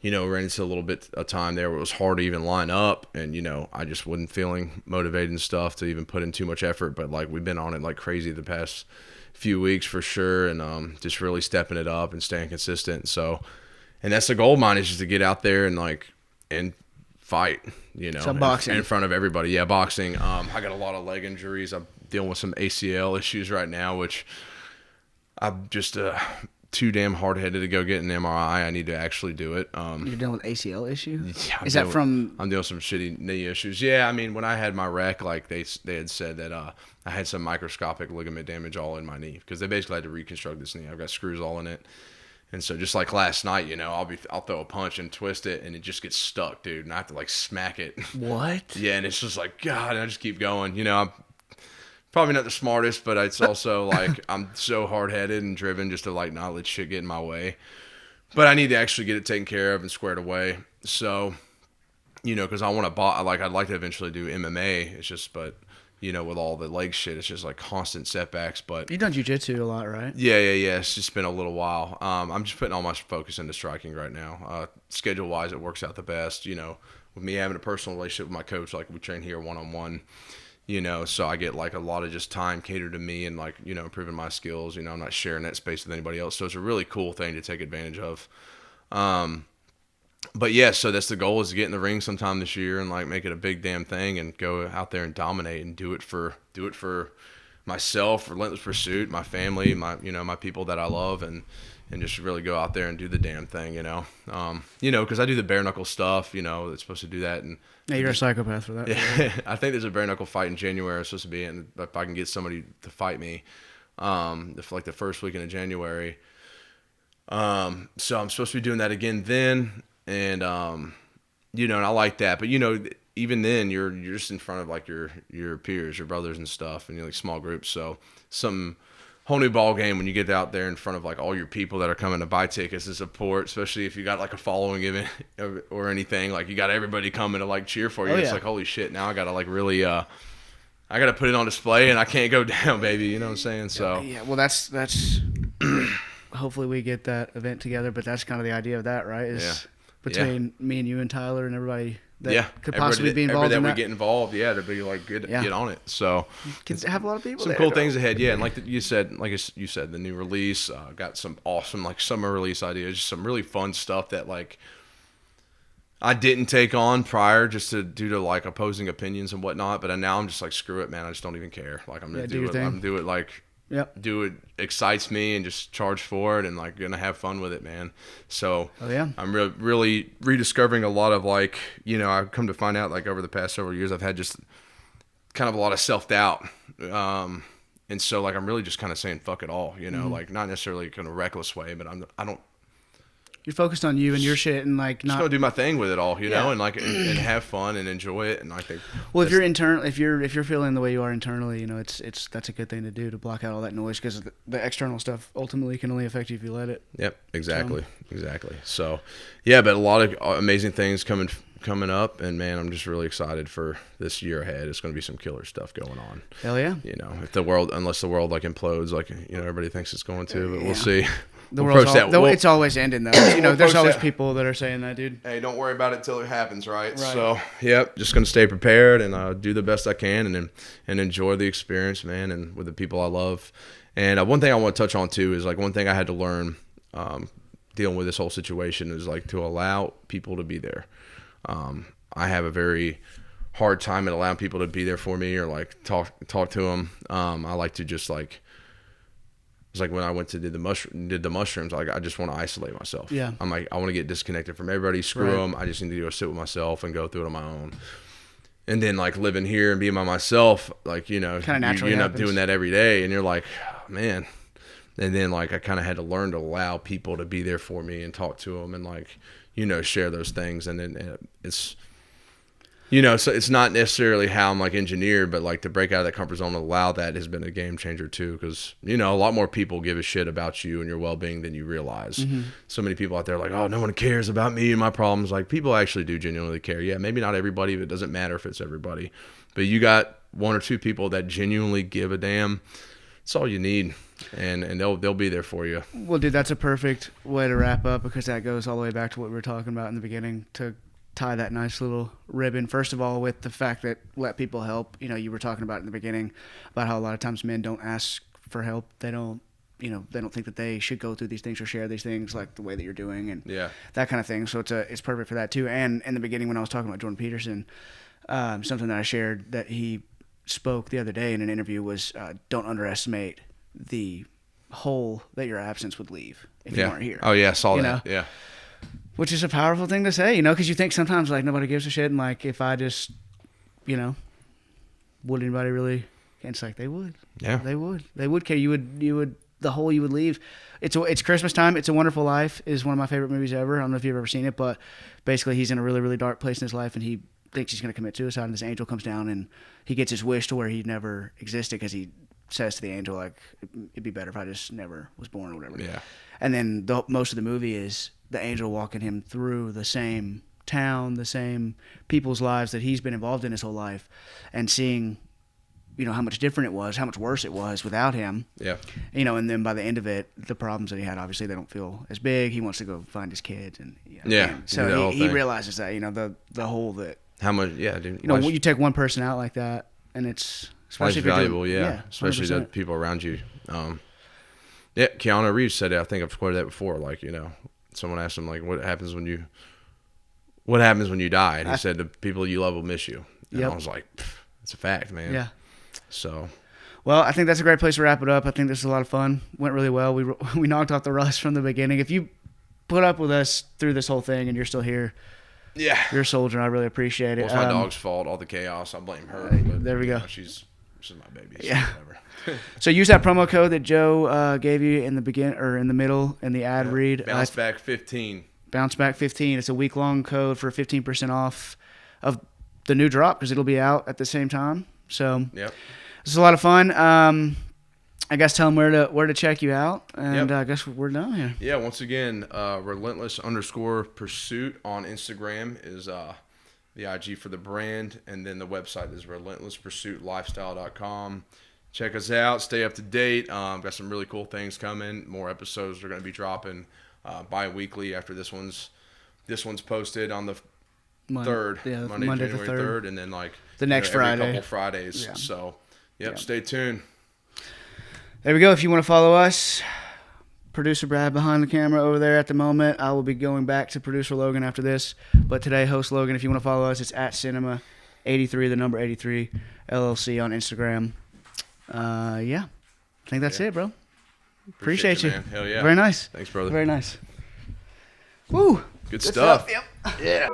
ran into a little bit of time there where it was hard to even line up, and I just wasn't feeling motivated and stuff to even put in too much effort. But like, we've been on it like crazy the past few weeks for sure, and just really stepping it up and staying consistent. So, and that's the goal of mine, is just to get out there and fight, So boxing. in front of everybody. Yeah, boxing. I got a lot of leg injuries. I'm dealing with some ACL issues right now, which I'm just too damn hard-headed to go get an MRI. I need to actually do it. You're dealing with ACL issue? Yeah, is that from? I'm dealing with some shitty knee issues. Yeah, I mean, when I had my wreck, like they had said that I had some microscopic ligament damage all in my knee, because they basically had to reconstruct this knee. I've got screws all in it, And so just like last night, you know, I'll throw a punch and twist it, and it just gets stuck, dude. And I have to like smack it. What? Yeah, and it's just like, God, and I just keep going. You know, I'm probably not the smartest, but it's also like I'm so hard headed and driven just to like not let shit get in my way. But I need to actually get it taken care of and squared away. So, you know, because I want to I'd like to eventually do MMA. It's just, but you know, with all the leg shit, it's just like constant setbacks. But You've done jiu-jitsu a lot, right? yeah. It's just been a little while. I'm just putting all my focus into striking right now. Schedule wise, it works out the best. You know, with me having a personal relationship with my coach, like we train here 1-on-1. You know, so I get like a lot of just time catered to me and like, you know, improving my skills. You know, I'm not sharing that space with anybody else. So it's a really cool thing to take advantage of. But yeah, so that's the goal, is to get in the ring sometime this year and like make it a big damn thing and go out there and dominate and do it for myself, Relentless Pursuit, my family, my people that I love, and just really go out there and do the damn thing, you know, because I do the bare knuckle stuff, you know, it's supposed to do that. And Yeah, you're a psychopath for that. yeah, I think there's a bare knuckle fight in January I'm supposed to be in. If I can get somebody to fight me, like the first weekend of January. So I'm supposed to be doing that again then. And, you know, and I like that, but you know, even then you're just in front of like your peers, your brothers and stuff, and you're like small groups. So some whole new ball game when you get out there in front of like all your people that are coming to buy tickets and support, especially if you got like a following event or anything, like you got everybody coming to like cheer for you. It's like, holy shit, now I got to like really, I got to put it on display and I can't go down, baby. You know what I'm saying? So yeah, well, that's hopefully we get that event together, but that's kind of the idea of that, right? Is between me and you and Tyler and everybody that could possibly be involved in that. We get involved, to be like good, get on it. So kids have a lot of people. Some cool things ahead, and like you said, the new release, got some awesome like summer release ideas, just some really fun stuff that like I didn't take on prior, just due to like opposing opinions and whatnot. But now I'm just like, screw it, man. I just don't even care. Like I'm gonna do it. I'm do it like. Yep. Do it excites me and just charge for it and like gonna have fun with it, man. So I'm really rediscovering a lot of like, you know, I've come to find out like over the past several years I've had just kind of a lot of self-doubt. And so like I'm really just kind of saying fuck it all, you know, like not necessarily in a reckless way, but I don't. You're focused on you and your shit and like not. Just gonna do my thing with it all, you know, and like and have fun and enjoy it, and I think. Well, if you're feeling the way you are internally, you know, that's a good thing to do, to block out all that noise, because the external stuff ultimately can only affect you if you let it. Yep, exactly. So, yeah, but a lot of amazing things coming up, and man, I'm just really excited for this year ahead. It's going to be some killer stuff going on. Hell yeah. You know, unless the world like implodes, like, you know, everybody thinks it's going to, but we'll see. It's always ending though. You know, there's always people that are saying that, dude. Hey, don't worry about it till it happens, right? So, yep, just gonna stay prepared and do the best I can and enjoy the experience, man, and with the people I love. And one thing I want to touch on too is like one thing I had to learn dealing with this whole situation is like to allow people to be there. I have a very hard time at allowing people to be there for me or like talk to them. I like to just like. It's like when I went to did the mushrooms, like I just want to isolate myself. Yeah. I'm like, I want to get disconnected from everybody. Screw them. I just need to go sit with myself and go through it on my own. And then like living here and being by myself, like, you know, you end up doing that every day, and you're like, oh, man. And then like I kind of had to learn to allow people to be there for me and talk to them and like, you know, share those things. And then it's. You know, so it's not necessarily how I'm like engineered, but like to break out of that comfort zone and allow that has been a game changer too. Because, you know, a lot more people give a shit about you and your well-being than you realize. Mm-hmm. So many people out there are like, oh, no one cares about me and my problems. Like people actually do genuinely care. Yeah, maybe not everybody, but it doesn't matter if it's everybody. But you got one or two people that genuinely give a damn. It's all you need. And they'll be there for you. Well, dude, that's a perfect way to wrap up, because that goes all the way back to what we were talking about in the beginning, to tie that nice little ribbon, first of all, with the fact that let people help. You know, you were talking about in the beginning about how a lot of times men don't ask for help. They don't think that they should go through these things or share these things like the way that you're doing and that kind of thing. So it's perfect for that too. And in the beginning, when I was talking about Jordan Peterson, something that I shared that he spoke the other day in an interview was don't underestimate the hole that your absence would leave if you weren't here. Oh yeah, I saw that. Yeah. Which is a powerful thing to say, you know, because you think sometimes like nobody gives a shit, and like if I just, you know, would anybody really? And it's like they would. Yeah. They would care. You would the hole you would leave. It's Christmas time. It's a Wonderful Life is one of my favorite movies ever. I don't know if you've ever seen it, but basically he's in a really, really dark place in his life, and he thinks he's going to commit suicide, and this angel comes down, and he gets his wish to where he never existed, because he says to the angel, like, it'd be better if I just never was born or whatever. Yeah. And then most of the movie is the angel walking him through the same town, the same people's lives that he's been involved in his whole life, and seeing, how much different it was, how much worse it was without him. Yeah. And then by the end of it, the problems that he had, obviously they don't feel as big. He wants to go find his kids, and so he realizes that the whole that how much, dude. when you take one person out like that, and it's especially valuable, especially 100%. the people around you. Keanu Reeves said it. I think I've quoted that before. Like, someone asked him, like, what happens when you die? And he said the people you love will miss you. And I was like, it's a fact, man. Yeah. So, well, I think that's a great place to wrap it up. I think this is a lot of fun. Went really well. We knocked off the rust from the beginning. If you put up with us through this whole thing and you're still here, you're a soldier. I really appreciate it. Well, it's my dog's fault. All the chaos. I blame her. But, there we go. She's my baby. So Yeah. whatever. So use that promo code that Joe gave you in the middle in the ad read. Bounce back 15. Bounce back 15. It's a week-long code for 15% off of the new drop, because it'll be out at the same time. So Yep. this is a lot of fun. I guess tell them where to check you out, and I guess we're done here. Yeah, once again, Relentless_Pursuit on Instagram is the IG for the brand, and then the website is relentlesspursuitlifestyle.com. Check us out. Stay up to date. Got some really cool things coming. More episodes are going to be dropping bi-weekly after this one's posted on the 3rd, Monday January 3rd, and then the next every Friday. couple Fridays. Yeah. So, stay tuned. There we go. If you want to follow us, producer Brad behind the camera over there at the moment. I will be going back to producer Logan after this. But today, host Logan, if you want to follow us, it's at Cinema83, the number 83, LLC on Instagram. I think that's it, bro. Appreciate you. Man. Hell yeah. Very nice. Thanks, brother. Very nice. Woo. Good stuff. Yep. Yeah.